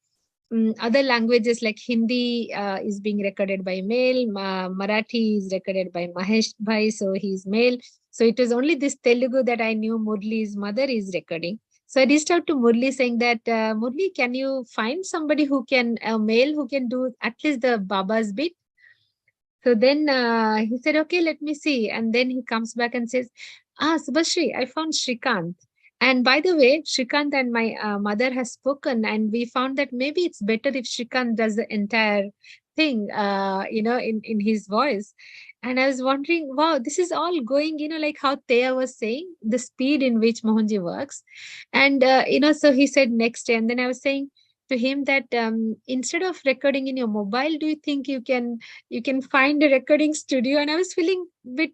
other languages like Hindi is being recorded by male, Marathi is recorded by Mahesh Bhai, so he's male. So it was only this Telugu that I knew Murli's mother is recording. So I reached out to Murli saying that, Murli, can you find somebody a male who can do at least the Baba's bit? So then he said, okay, let me see. And then he comes back and says, Subhashri, I found Shrikant. And by the way, Shrikant and my mother has spoken, and we found that maybe it's better if Shrikant does the entire thing, in his voice. And I was wondering, wow, this is all going, like how Thea was saying, the speed in which Mohanji works. And, so he said next day. And then I was saying to him that instead of recording in your mobile, do you think you can find a recording studio? And I was feeling a bit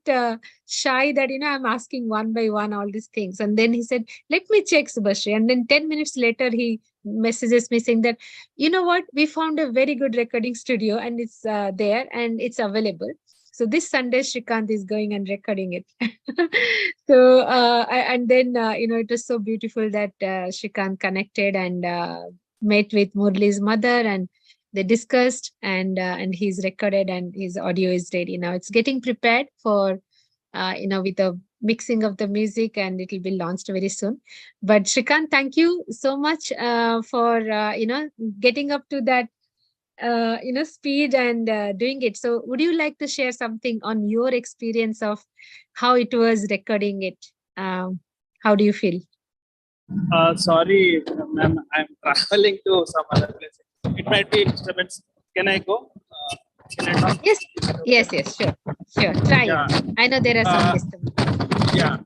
shy that, I'm asking one by one all these things. And then he said, let me check, Subhashri. And then 10 minutes later, he messages me saying that, you know what, we found a very good recording studio and it's there and it's available. So this Sunday, Shrikant is going and recording it. So, and then, it was so beautiful that Shrikant connected and met with Murli's mother, and they discussed, and he's recorded and his audio is ready. Now it's getting prepared for, with the mixing of the music, and it will be launched very soon. But Shrikant, thank you so much for, getting up to that, speed and doing it. So would you like to share something on your experience of how it was recording it? How do you feel? Sorry, ma'am, I'm traveling to some other place. It might be disturbance. Can I go? Can I talk? Yes, sure. Try. Yeah. I know there are some disturbance. Yeah.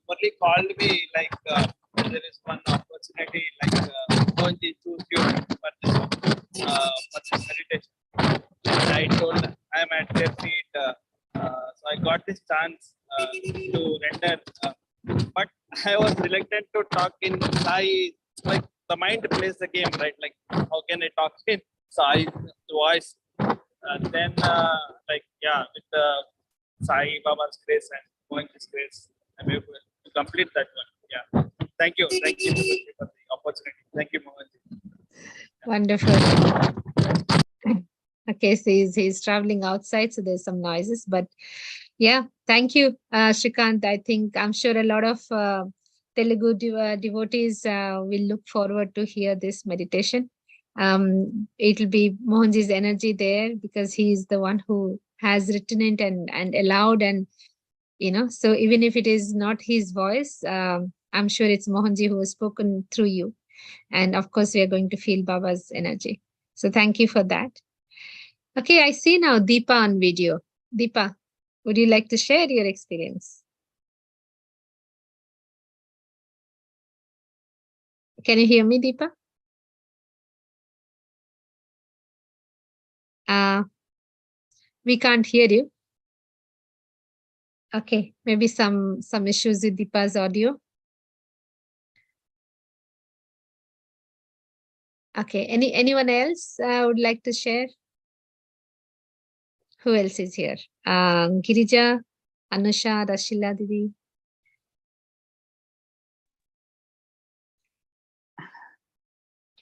Murli called me like there is one opportunity like going to choose you for this meditation. And I told I'm at their feet. So I got this chance to render, but I was reluctant to talk in Sai. Like the mind plays the game, right? Like how can I talk in Sai voice? Then with the Sai Baba's grace and Mohanji's grace, I'm able to complete that one. Yeah. Thank you for the opportunity. Thank you, Mohanji. Wonderful. Okay, so he's traveling outside, so there's some noises, but yeah, thank you, Shrikant. I'm sure a lot of Telugu devotees will look forward to hear this meditation. It'll be Mohanji's energy there because he's the one who has written it and allowed, and so even if it is not his voice, I'm sure it's Mohanji who has spoken through you. And of course, we are going to feel Baba's energy. So thank you for that. Okay, I see now Deepa on video. Deepa, would you like to share your experience? Can you hear me, Deepa? We can't hear you. Okay, maybe some issues with Deepa's audio. Okay, anyone else would like to share? Who else is here? Girija, Anusha, Rashila Didi.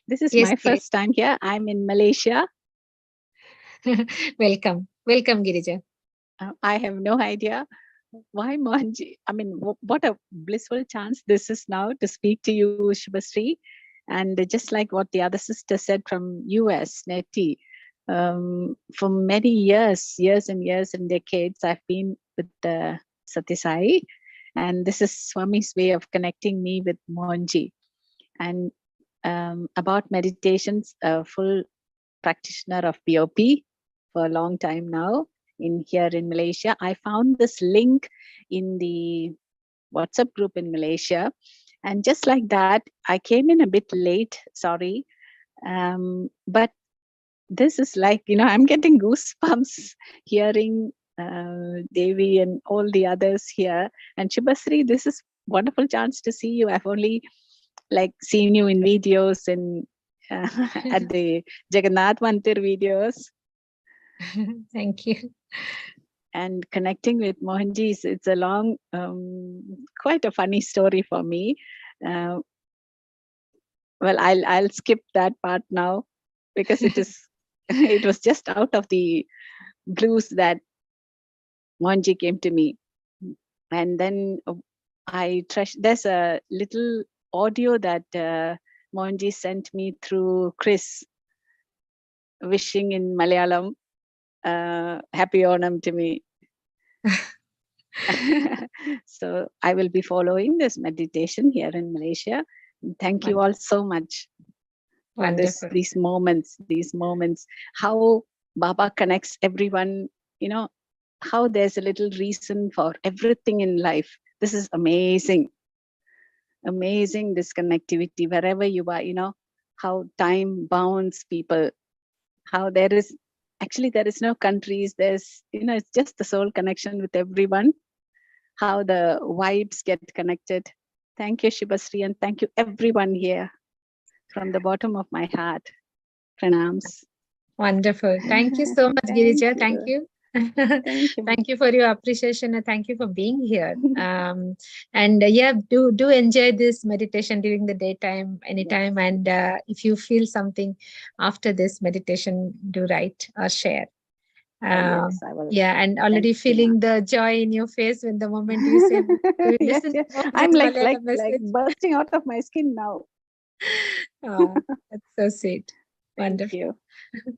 This is my first time here. I'm in Malaysia. Welcome, Girija. I have no idea why Mohanji. I mean, what a blissful chance this is now to speak to you, Shubhasri. And just like what the other sister said from US, Nettie, for many years and decades, I've been with Satya Sai, and this is Swami's way of connecting me with Mohanji. And about meditations, a full practitioner of POP for a long time now here in Malaysia. I found this link in the WhatsApp group in Malaysia. And just like that, I came in a bit late, sorry. But this is like, I'm getting goosebumps hearing Devi and all the others here. And Shubhasri, this is wonderful chance to see you. I've only seen you in videos and at the Jagannath Mandir videos. Thank you. And connecting with Mohanji, it's a long, quite a funny story for me. Well, I'll skip that part now because it was just out of the blues that Mohanji came to me. And then there's a little audio that Mohanji sent me through Chris, wishing in Malayalam, happy Onam to me. So I will be following this meditation here in Malaysia. Thank you all so much for these moments, how Baba connects everyone, how there's a little reason for everything in life. This is amazing, this connectivity wherever you are, how time bounds people, how there is no countries, there's, it's just the soul connection with everyone, how the vibes get connected. Thank you, Shubhasri, and thank you everyone here from the bottom of my heart. Pranams. Wonderful. Thank you so much, Girija. Thank you. Thank you for your appreciation and thank you for being here. And yeah, do enjoy this meditation during the daytime, anytime. And if you feel something after this meditation, do write or share. Yes, I will. Yeah, and already feeling the joy in your face when the moment you say, yes, yes. I'm like bursting out of my skin now. Oh, that's so sweet. Wonderful. Thank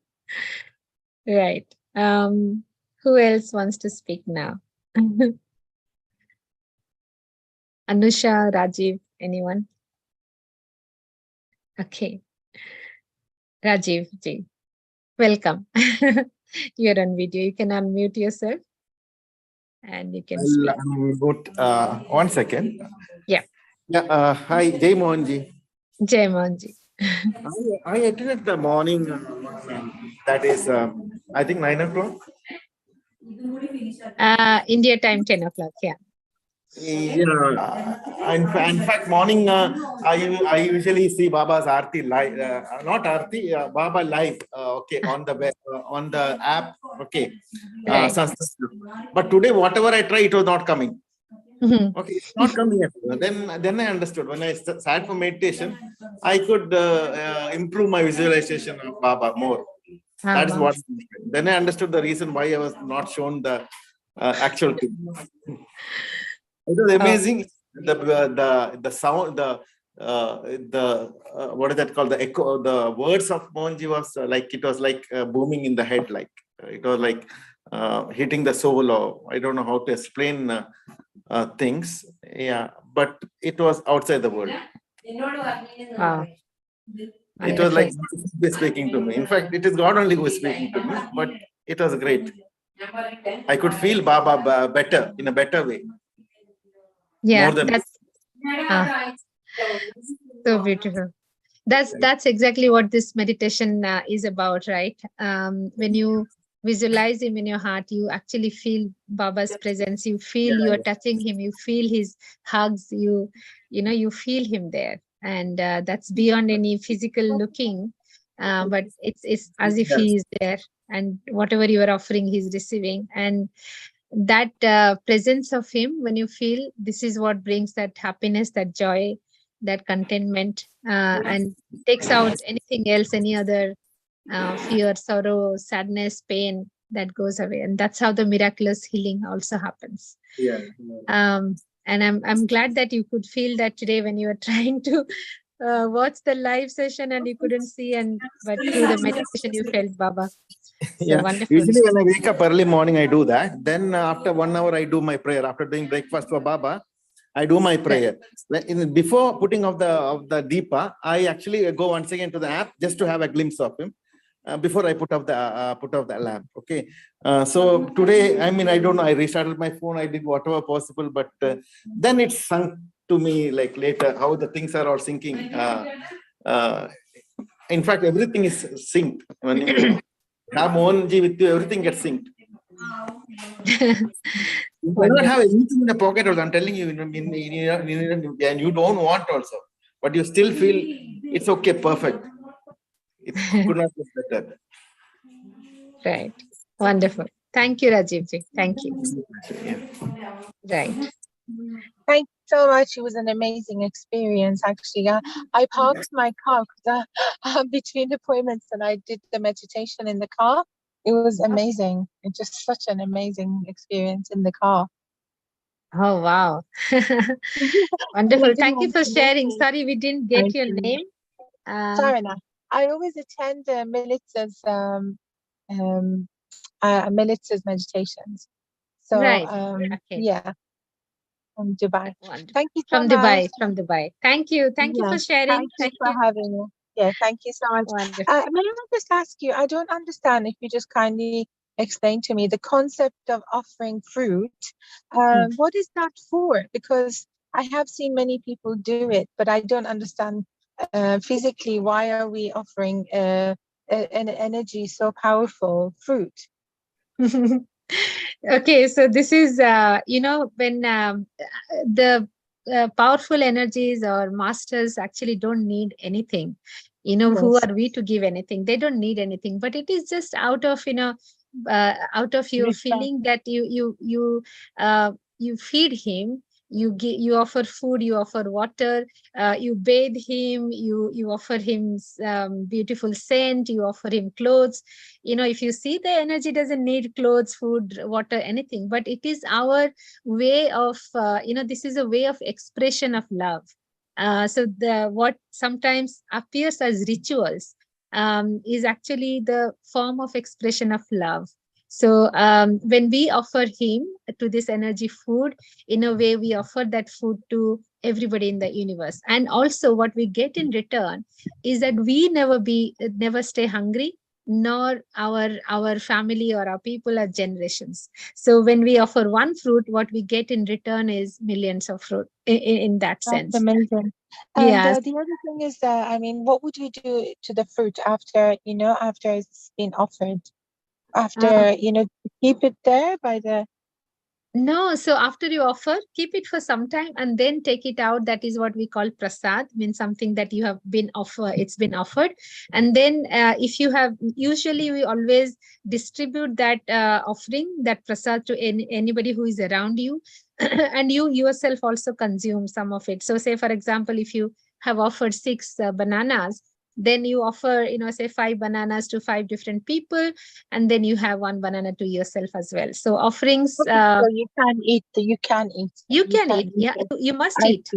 you. Right. Who else wants to speak now? Anusha, Rajiv, anyone? Okay. Rajiv ji, welcome. You're on video. You can unmute yourself and you can speak. Unmute. 1 second. Yeah. Yeah. Hi, Jai Mohanji. Jai Mohanji. I attended the morning. That is, I think 9 o'clock. India time 10 o'clock. Yeah. Yeah. In fact, morning I usually see Baba's Aarti live, not Aarti, Baba live. Okay, on the app. Okay. Right. But today, whatever I try, it was not coming. Okay, it's not coming at all. Then I understood. When I sat for meditation, I could improve my visualization of Baba more. That is what. Then I understood the reason why I was not shown the actual thing. It was amazing. The sound, what is that called? The echo, the words of Mohanji was it was like booming in the head, like it was like hitting the soul, or I don't know how to explain things. Yeah, but it was outside the world. Wow. It was like God speaking to me. In fact, it is God only who is speaking to me, but it was great. I could feel Baba better, in a better way. Yeah, more than that's so beautiful. That's exactly what this meditation is about, right? When you visualize him in your heart, you actually feel Baba's presence. You feel you're touching him. You feel his hugs. You know, you feel him there, and that's beyond any physical looking. But it's as if he is there, and whatever you are offering, he's receiving. And that presence of him, when you feel, this is what brings that happiness, that joy, that contentment, and takes out anything else, any other fear, sorrow, sadness, pain, that goes away. And that's how the miraculous healing also happens. And I'm glad that you could feel that today when you were trying to watch the live session and you couldn't see, but through the meditation you felt Baba. So wonderful. Usually when I wake up early morning, I do that. Then after 1 hour, I do my prayer. After doing breakfast for Baba, I do my prayer. Before putting of the Deepa, I actually go once again to the app just to have a glimpse of him before I put off the lamp. Okay. So today, I mean, I don't know. I restarted my phone. I did whatever possible, but then it sunk to me like later how the things are all sinking. In fact, everything is synced. When you have Mohanji with you, everything gets synced. You don't have anything in the pocket also. I'm telling you, and you don't want also, but you still feel it's okay, perfect. It could not be better. Right. Wonderful. Thank you, Rajivji. Thank you. Right. Thank you so much. It was an amazing experience, actually. I parked my car between appointments and I did the meditation in the car. It was amazing. It's just such an amazing experience in the car. Oh, wow. Wonderful. Thank you for sharing. Sorry, we didn't get your name. Sorry, I always attend Melitza's meditations. So, right. Okay. Yeah. From Dubai. Wonderful. Thank you so from much. Dubai. From Dubai. Thank you. Thank you for sharing. Thank you for having me. Yeah, thank you so much. Wonderful. May I just ask you, I don't understand, if you just kindly explain to me the concept of offering fruit. What is that for? Because I have seen many people do it, but I don't understand physically, why are we offering an energy so powerful, fruit? Okay, so this is, you know, when the powerful energies or masters actually don't need anything. You know, who are we to give anything? They don't need anything, but it is just out of, you know, out of your feeling that you feed him. You offer food, you offer water, you bathe him, you offer him beautiful scent, you offer him clothes. You know, if you see, the energy doesn't need clothes, food, water, anything, but it is our way of you know, this is a way of expression of love. So what sometimes appears as rituals is actually the form of expression of love. So when we offer him to this energy food, in a way we offer that food to everybody in the universe. And also what we get in return is that we never stay hungry, nor our family or our people or generations. So when we offer one fruit, what we get in return is millions of fruit in that sense. That's amazing. And the other thing is that, I mean, what would you do to the fruit after, you know, after it's been offered? After, you know, keep it there by the... No, so after you offer, keep it for some time and then take it out. That is what we call prasad, means something that you have been offered, it's been offered. And then if you have, usually we always distribute that offering, that prasad, to anybody who is around you. And you yourself also consume some of it. So say, for example, if you have offered 6 bananas, then you offer, you know, say 5 bananas to 5 different people, and then you have 1 banana to yourself as well. So offerings. So you can eat. You can eat. You can eat. Yeah, you must eat.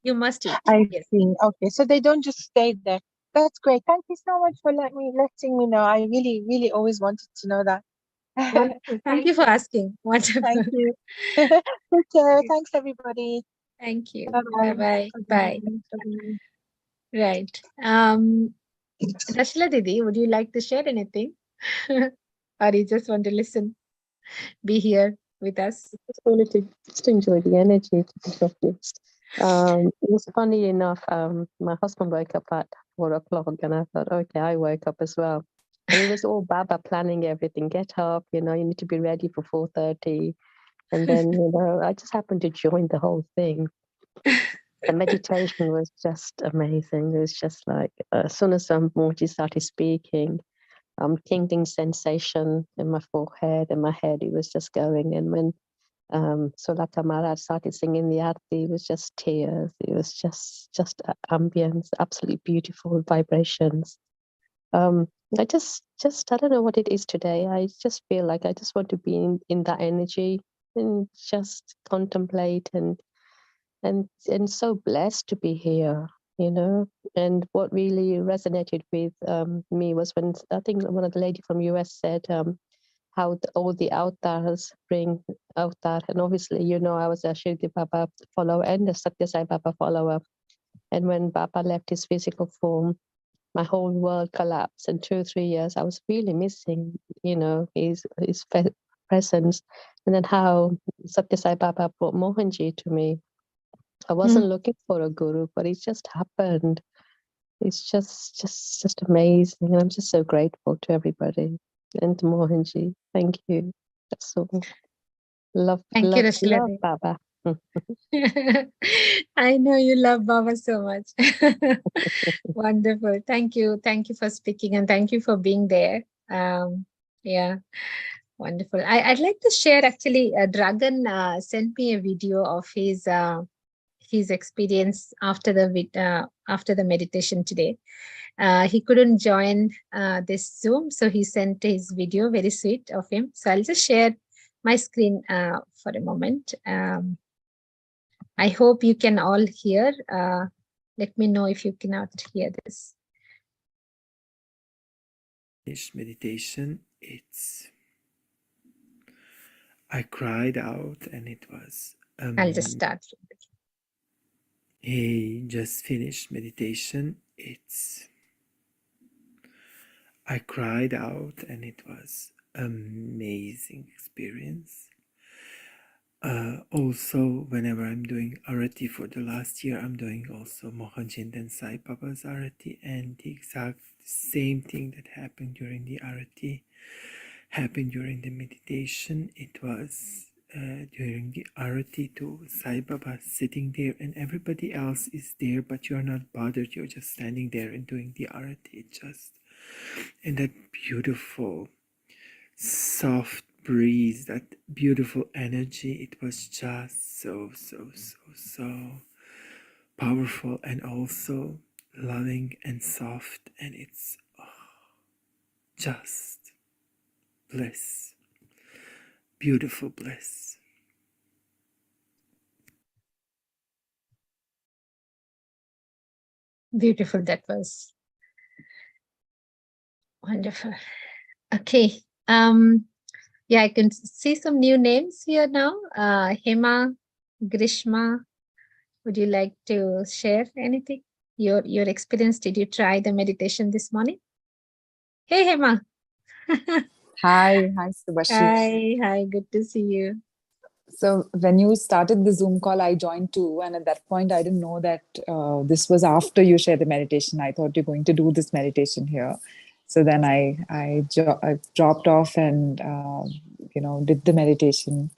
You must eat. I see. Okay, so they don't just stay there. That's great. Thank you so much for letting me know. I really, really always wanted to know that. Wonderful. Thank you for asking. Wonderful. Thank you. Take care. Thanks, everybody. Thank you. Bye-bye. Bye-bye. Bye. Right. Rashla Didi, would you like to share anything? Or you just want to listen? Be here with us? I just wanted to just enjoy the energy, to be honest. It was funny enough, my husband woke up at 4 o'clock, and I thought, okay, I woke up as well. And it was all Baba planning everything. Get up, you need to be ready for 4:30. And then, I just happened to join the whole thing. The meditation was just amazing. It was just like, as soon as Mohanji started speaking, tingling sensation in my forehead and my head, it was just going. And when Sulata Maharaj started singing the Aarti, it was just tears. It was just ambience, absolutely beautiful vibrations. I just I don't know what it is today. I just feel like I just want to be in that energy and just contemplate and so blessed to be here, And what really resonated with me was when I think one of the lady from US said how all the avatars bring avatar, and obviously, I was a Shri Baba follower and a Satya Sai Baba follower, and when Baba left his physical form, my whole world collapsed. In 2 or 3 years, I was really missing, his presence, and then how Satya Sai Baba brought Mohanji to me. I wasn't looking for a guru, but it just happened. It's just amazing. And I'm just so grateful to everybody and to Mohanji. Thank you. That's all. Love Baba. I know you love Baba so much. Wonderful. Thank you. Thank you for speaking, and thank you for being there. Yeah, wonderful. I'd like to share, actually, Dragan sent me a video of his experience after the meditation today. He couldn't join this Zoom, so he sent his video, very sweet of him. So I'll just share my screen for a moment. I hope you can all hear. Let me know if you cannot hear this. Meditation, I cried out, and it was I'll just start. He just finished meditation. I cried out, and it was amazing experience. Also, whenever I'm doing Arati for the last year, I'm doing also Mohanji and then Sai Baba's Arati, and the exact same thing that happened during the Arati happened during the meditation. It was during the Arati to Sai Baba sitting there, and everybody else is there, but you're not bothered. You're just standing there and doing the Arati. And that beautiful, soft breeze, that beautiful energy, it was just so powerful, and also loving and soft, and it's just bliss, beautiful bliss. Beautiful, that was wonderful. Okay. Yeah, I can see some new names here now. Hema, Grishma, would you like to share anything? Your experience? Did you try the meditation this morning? Hey, Hema. Hi, Subhashri. Hi, good to see you. So when you started the Zoom call, I joined too. And at that point, I didn't know that this was after you shared the meditation. I thought you're going to do this meditation here. So then I dropped off and, did the meditation.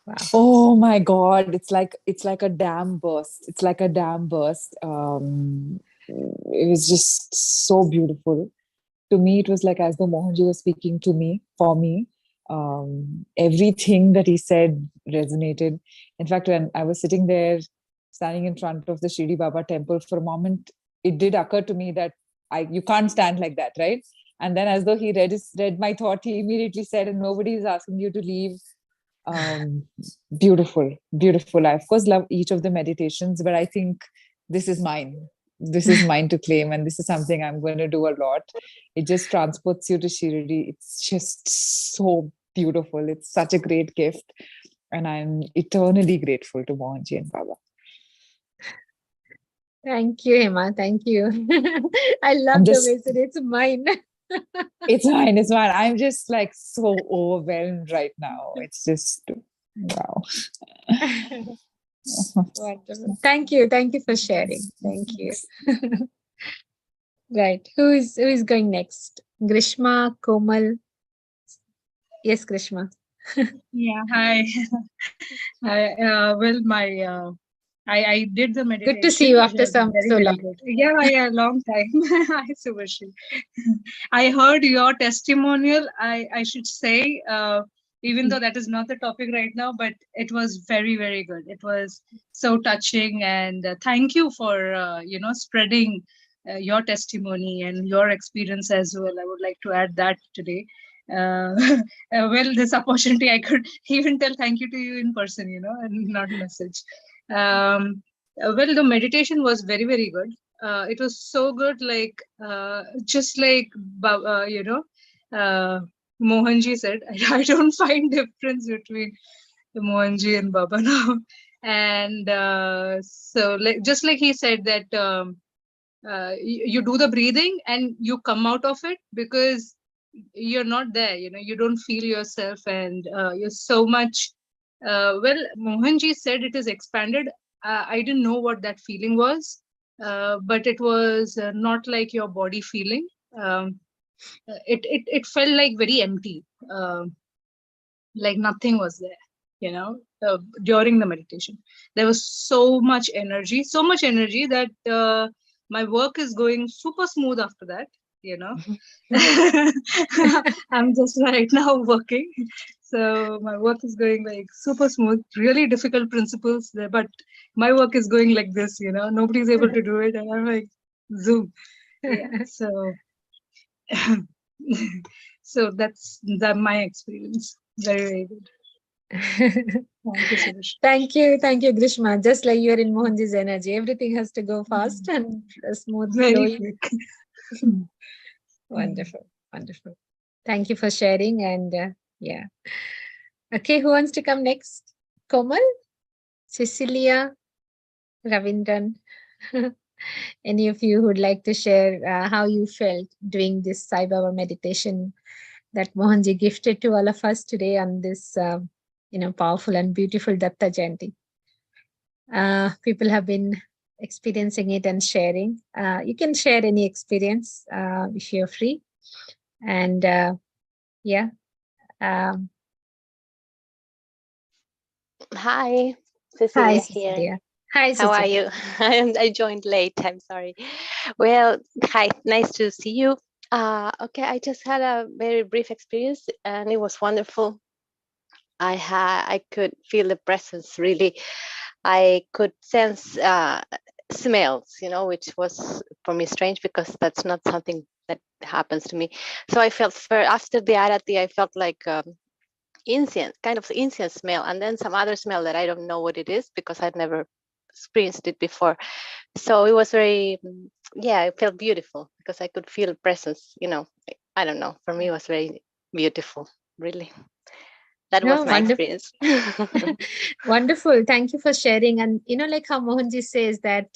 Wow. Oh my God. It's like a dam burst. It's like a dam burst. It was just so beautiful. To me, it was like as though Mohanji was speaking to me, for me. Everything that he said resonated. In fact, when I was sitting there, standing in front of the Shri Baba temple, for a moment, it did occur to me that you can't stand like that, right? And then, as though he read my thought, he immediately said, "And nobody is asking you to leave." Beautiful. I of course love each of the meditations, but I think this is mine. This is mine to claim, and this is something I'm going to do a lot. It just transports you to Shirdi. It's just so beautiful. It's such a great gift, and I'm eternally grateful to Mohanji and Baba. Thank you, Hema. Thank you. I love the way that it's mine. It's mine. I'm just like so overwhelmed right now. It's just wow. Wonderful. Thank you for sharing. Thank you. Right. Who is going next? Grishma, Komal. Yes, Grishma. Yeah, hi. Well, I did the meditation. Good to see you after It was very, so very long. good. Yeah, long time. Hi, Subhashi. I heard your testimonial. I should say, even though that is not the topic right now, but it was very, very good. It was so touching, and thank you for spreading your testimony and your experience as well. I would like to add that today. Well, this opportunity, I could even tell thank you to you in person, and not message. Well, the meditation was very, very good. It was so good, like just like Mohanji said, I don't find difference between Mohanji and Baba now. And so, like just like he said that you do the breathing and you come out of it because you're not there. You don't feel yourself, and you're so much. Well, Mohanji said it is expanded. I didn't know what that feeling was, but it was not like your body feeling. It felt like very empty, like nothing was there. During the meditation, there was so much energy that my work is going super smooth after that. I'm just right now working, so my work is going like super smooth. Really difficult principles there, but my work is going like this. Nobody's able to do it, and I'm like zoom. Yeah, so so that's my experience. Very, very good. Thank you, Suresh. Thank you, Grishma. Just like you're in Mohanji's energy, everything has to go fast and smooth flowing. Quick. Wonderful. Thank you for sharing. And yeah. Okay, who wants to come next? Komal, Cecilia, Ravindran. Any of you who would like to share how you felt doing this Sai Baba meditation that Mohanji gifted to all of us today on this powerful and beautiful Datta Jayanti. People have been experiencing it and sharing. You can share any experience if you're free. And yeah. Hi, Cecilia Hi, here. Cecilia. Hi, How are Cecilia. you? I joined late. I'm sorry. Well, hi. Nice to see you. Okay, I just had a very brief experience, and it was wonderful. I could feel the presence. Really, I could sense smells. Which was for me strange because that's not something that happens to me. So I felt after the arati, I felt like incense, kind of incense smell, and then some other smell that I don't know what it is because I'd never experienced it before. So it was very, it felt beautiful because I could feel presence. I don't know. For me, it was very beautiful. Really, that was my experience. Wonderful. Thank you for sharing. And like how Mohanji says that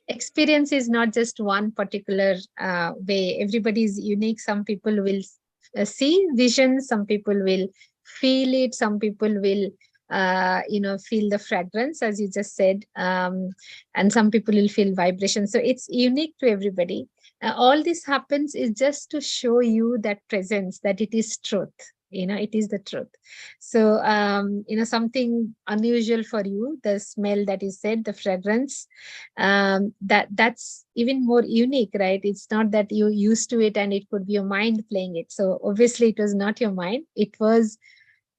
experience is not just one particular way. Everybody is unique. Some people will see vision. Some people will feel it. Some people will feel the fragrance, as you just said, and some people will feel vibration. So it's unique to everybody. All this happens is just to show you that presence, that it is truth. It is the truth. So something unusual for you, the smell that you said, the fragrance, that's even more unique, right? It's not that you're used to it and it could be your mind playing it. So obviously it was not your mind. It was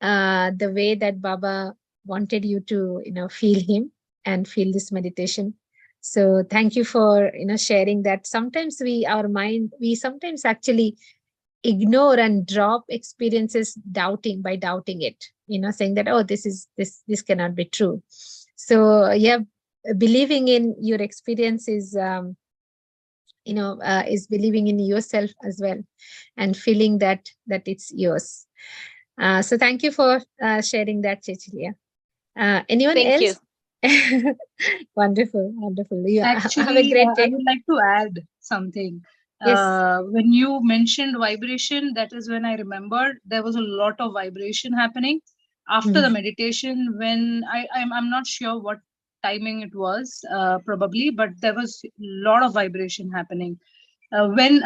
the way that Baba wanted you to feel him and feel this meditation. So thank you for sharing that. Sometimes we sometimes actually ignore and drop experiences by doubting it, saying that, oh, this cannot be true. So yeah, believing in your experience is is believing in yourself as well and feeling that it's yours. So thank you for sharing that, Cecilia. Anyone Thank else? you. Wonderful. You Actually, have a great day. I would like to add something. Yes. When you mentioned vibration, that is when I remembered there was a lot of vibration happening after the meditation. When I'm not sure what timing it was, probably, but there was a lot of vibration happening. when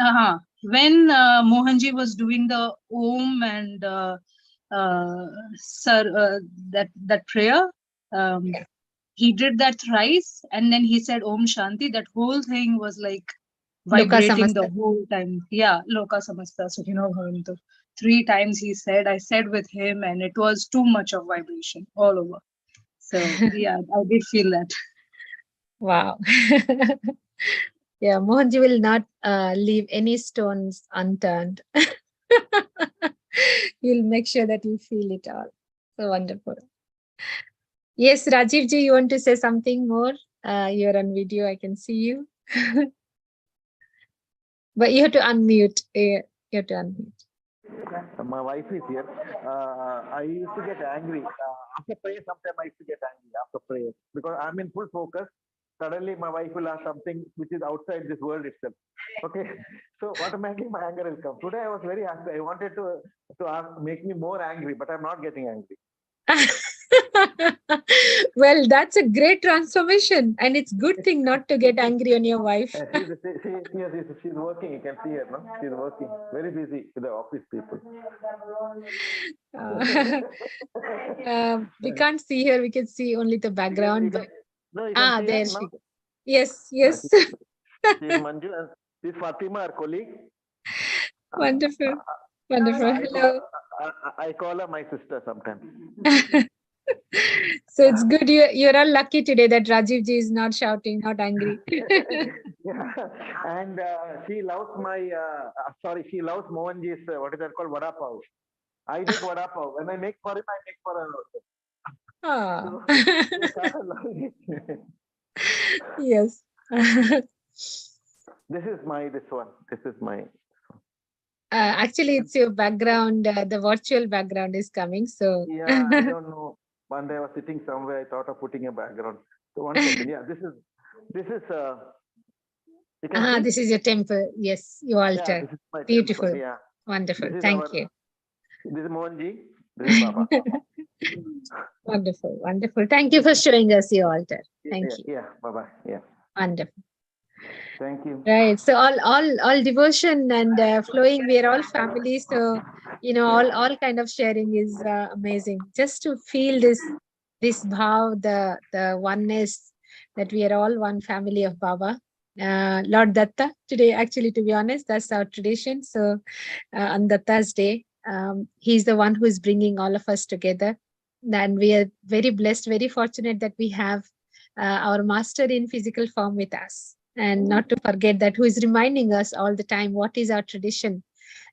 Mohanji was doing the Om and that prayer, he did that thrice, and then he said Om Shanti. That whole thing was like vibrating the whole time. Yeah, Loka Samasta Sukhino Bhavantu. 3 times he said. I said with him, and it was too much of vibration all over. So yeah, I did feel that. Wow. Yeah, Mohanji will not leave any stones unturned. He'll make sure that you feel it all. So wonderful. Yes, Rajiv ji, you want to say something more? You're on video, I can see you. But you have to unmute. You have to unmute. My wife is here. I used to get angry. After prayer, sometimes I used to get angry after prayer because I'm in full focus. Suddenly, my wife will ask something which is outside this world itself. Okay, so automatically my anger will come. Today I was very angry. I wanted to ask, make me more angry, but I'm not getting angry. Well, that's a great transformation, and it's good thing not to get angry on your wife. She's working. You can see her, no? She's working. Very busy with the office people. We can't see her. We can see only the background. No, you can see there her, she no? goes. Yes, yes. She's Manju and she's Fatima, our colleague. Wonderful. Wonderful. Hello. I call her my sister sometimes. So it's good you're all lucky today that Rajiv ji is not shouting, not angry. Yeah. And she loves she loves Mohanji's, what is that called, vada pav. I make vada pav. When I make for him, I make for her also. So, she started loving it. Yes. This is my actually, it's your background. The virtual background is coming. So yeah, I don't know. One day I was sitting somewhere. I thought of putting a background. So 1 second. Yeah, this is. You can see? This is your temple. Yes, your altar. Yeah, this is my Beautiful. temple. Yeah. Wonderful. Thank you. This is Mohanji. This is Baba. Wonderful. Wonderful. Thank you for showing us your altar. Thank you. Yeah. Bye-bye. Yeah. Wonderful. Thank you. Right. So all devotion and flowing, we are all family. So, all kind of sharing is amazing. Just to feel this bhav, the oneness, that we are all one family of Baba. Lord Datta today, actually, to be honest, that's our tradition. So on Datta's day, he's the one who is bringing all of us together. And we are very blessed, very fortunate that we have our master in physical form with us. And not to forget that, who is reminding us all the time what is our tradition,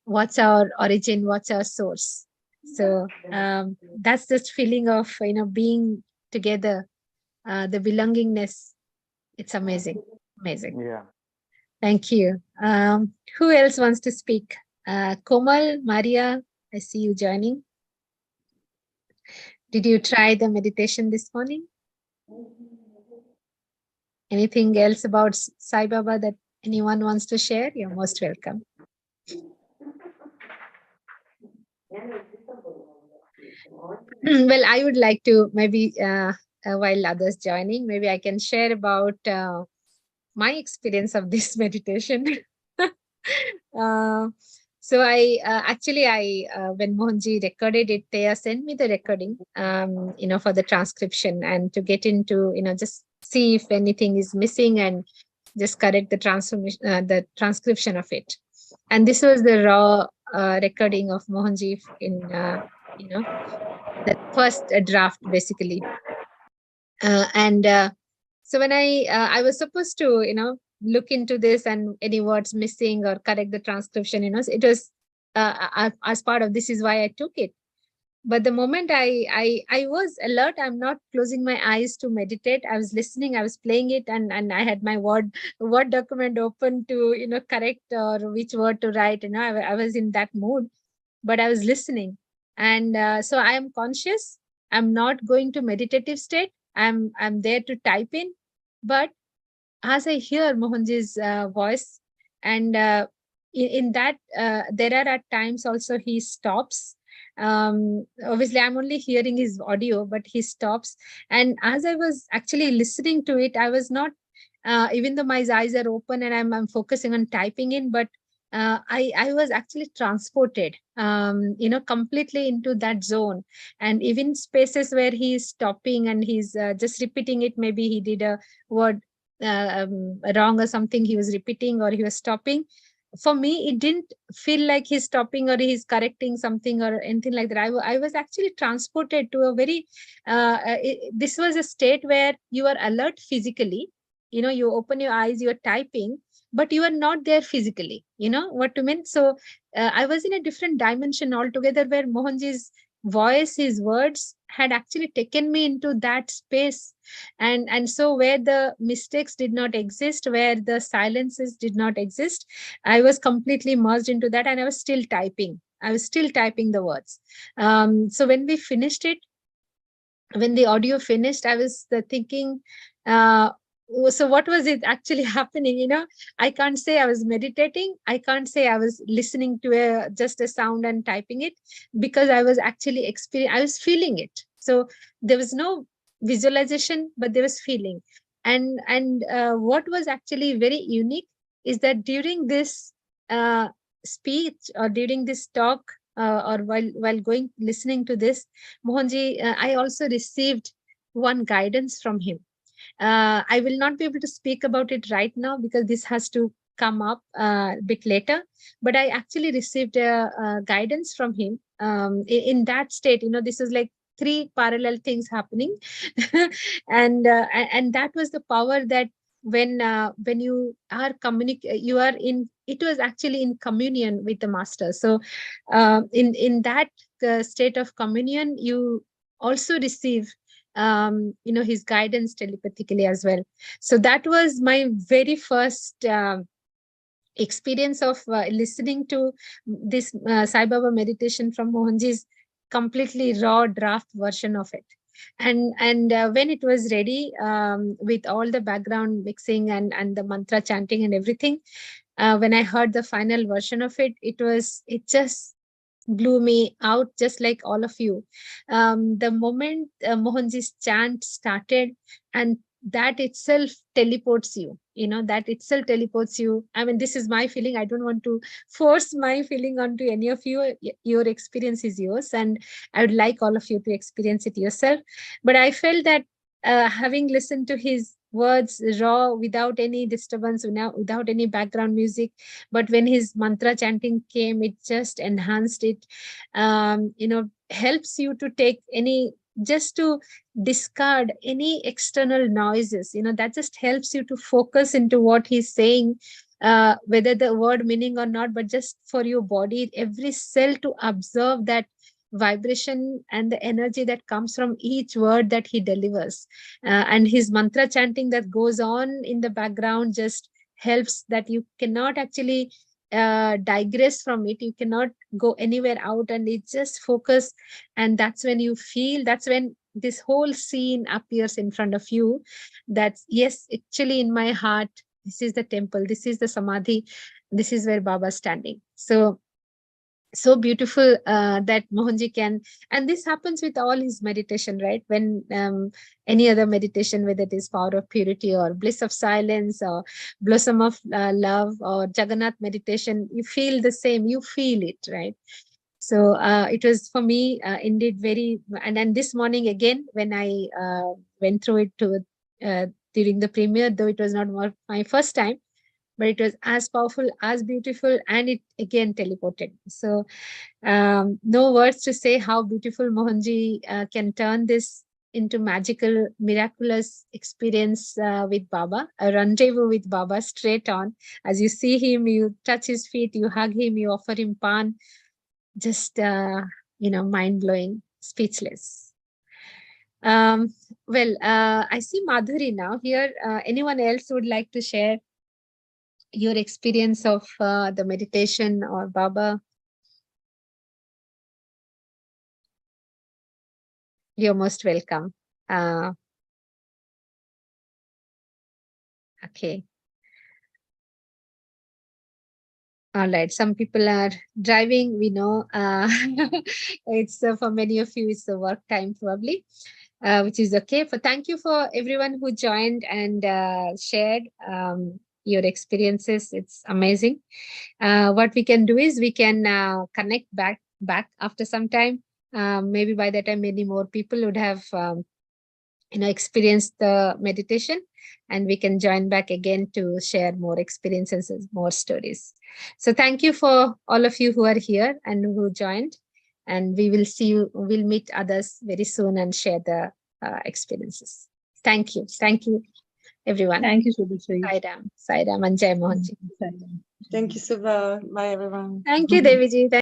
what's our origin, what's our source. So that's just feeling of being together, the belongingness. It's amazing. Yeah. Thank you. Who else wants to speak? Komal, Maria, I see you joining. Did you try the meditation this morning? Anything else about Sai Baba that anyone wants to share? You're most welcome. Well, I would like to maybe, while others joining, maybe I can share about my experience of this meditation. So I when Mohanji recorded it, they sent me the recording, for the transcription and to get into, just see if anything is missing and just correct the transcription of it. And this was the raw recording of Mohanji in, the first draft, basically. So when I was supposed to, look into this and any words missing or correct the transcription, it was as part of this is why I took it. But the moment I was alert, I'm not closing my eyes to meditate. I was listening, I was playing it, and I had my word document open to, correct or which word to write. I was in that mood, but I was listening. And so I am conscious. I'm not going to meditative state. I'm there to type in. But as I hear Mohanji's voice, and in that, there are at times also he stops. Obviously, I'm only hearing his audio, but he stops. And as I was actually listening to it, I was not even though my eyes are open and I'm focusing on typing in, but I was actually transported, completely into that zone. And even spaces where he's stopping and he's just repeating it, maybe he did a word wrong or something, he was repeating or he was stopping. For me, it didn't feel like he's stopping or he's correcting something or anything like that. I was actually transported to a very, this was a state where you are alert physically. You open your eyes, you're typing, but you are not there physically. You know what I mean? So I was in a different dimension altogether, where Mohanji's voice, his words had actually taken me into that space. And so where the mistakes did not exist, where the silences did not exist, I was completely merged into that, and I was still typing. The words. So when we finished it, when the audio finished, I was thinking, so what was it actually happening? I can't say I was meditating. I can't say I was listening to just a sound and typing it, because I was actually I was feeling it. So there was no visualization, but there was feeling. And what was actually very unique is that during this speech, or during this talk, or while listening to this, Mohanji, I also received one guidance from him. I will not be able to speak about it right now, because this has to come up a bit later. But I actually received a guidance from him in that state. This is like three parallel things happening, and that was the power that when you are you are in. It was actually in communion with the master. So in that state of communion, you also receive his guidance telepathically as well. So that was my very first experience of listening to this Sai Baba meditation from Mohanji's completely raw draft version of it. And when it was ready, with all the background mixing and the mantra chanting and everything, when I heard the final version of it, it just blew me out, just like all of you. The moment Mohanji's chant started, and that itself teleports you. That itself teleports you. I mean, this is my feeling. I don't want to force my feeling onto any of you. Your experience is yours, and I would like all of you to experience it yourself. But I felt that having listened to his words raw, without any disturbance, without any background music, but when his mantra chanting came, it just enhanced it. Helps you to take just to discard any external noises. That just helps you to focus into what he's saying, whether the word meaning or not, but just for your body, every cell, to observe that vibration and the energy that comes from each word that he delivers. And his mantra chanting that goes on in the background just helps that you cannot actually digress from it. You cannot go anywhere out, and it just focus. And that's when this whole scene appears in front of you. That's, yes, actually in my heart, this is the temple, this is the samadhi, this is where Baba's standing. So beautiful that Mohanji can, and this happens with all his meditation, right? When any other meditation, whether it is power of purity or bliss of silence or blossom of love or Jagannath meditation, you feel the same, you feel it, right? So it was for me indeed very, and then this morning again, when I went through it during the premiere, though it was not my first time, but it was as powerful, as beautiful, and it again teleported. So no words to say how beautiful Mohanji can turn this into magical, miraculous experience with Baba, a rendezvous with Baba straight on. As you see him, you touch his feet, you hug him, you offer him pan, just, mind-blowing, speechless. Well, I see Madhuri now here. Anyone else would like to share your experience of the meditation or Baba? You're most welcome. Okay. All right. Some people are driving, we know. It's for many of you, it's the work time probably. which is okay. Thank you for everyone who joined and shared your experiences. It's amazing. What we can do is we can connect back after some time. Maybe by that time, many more people would have experienced the meditation, and we can join back again to share more experiences, more stories. So thank you for all of you who are here and who joined. And we will see you, we'll meet others very soon and share the experiences. Thank you. Thank you, everyone. Thank you, Shubhashri. Sai Ram and Jai Mohanji. Thank you, Subha. Bye, everyone. Thank you, Deviji.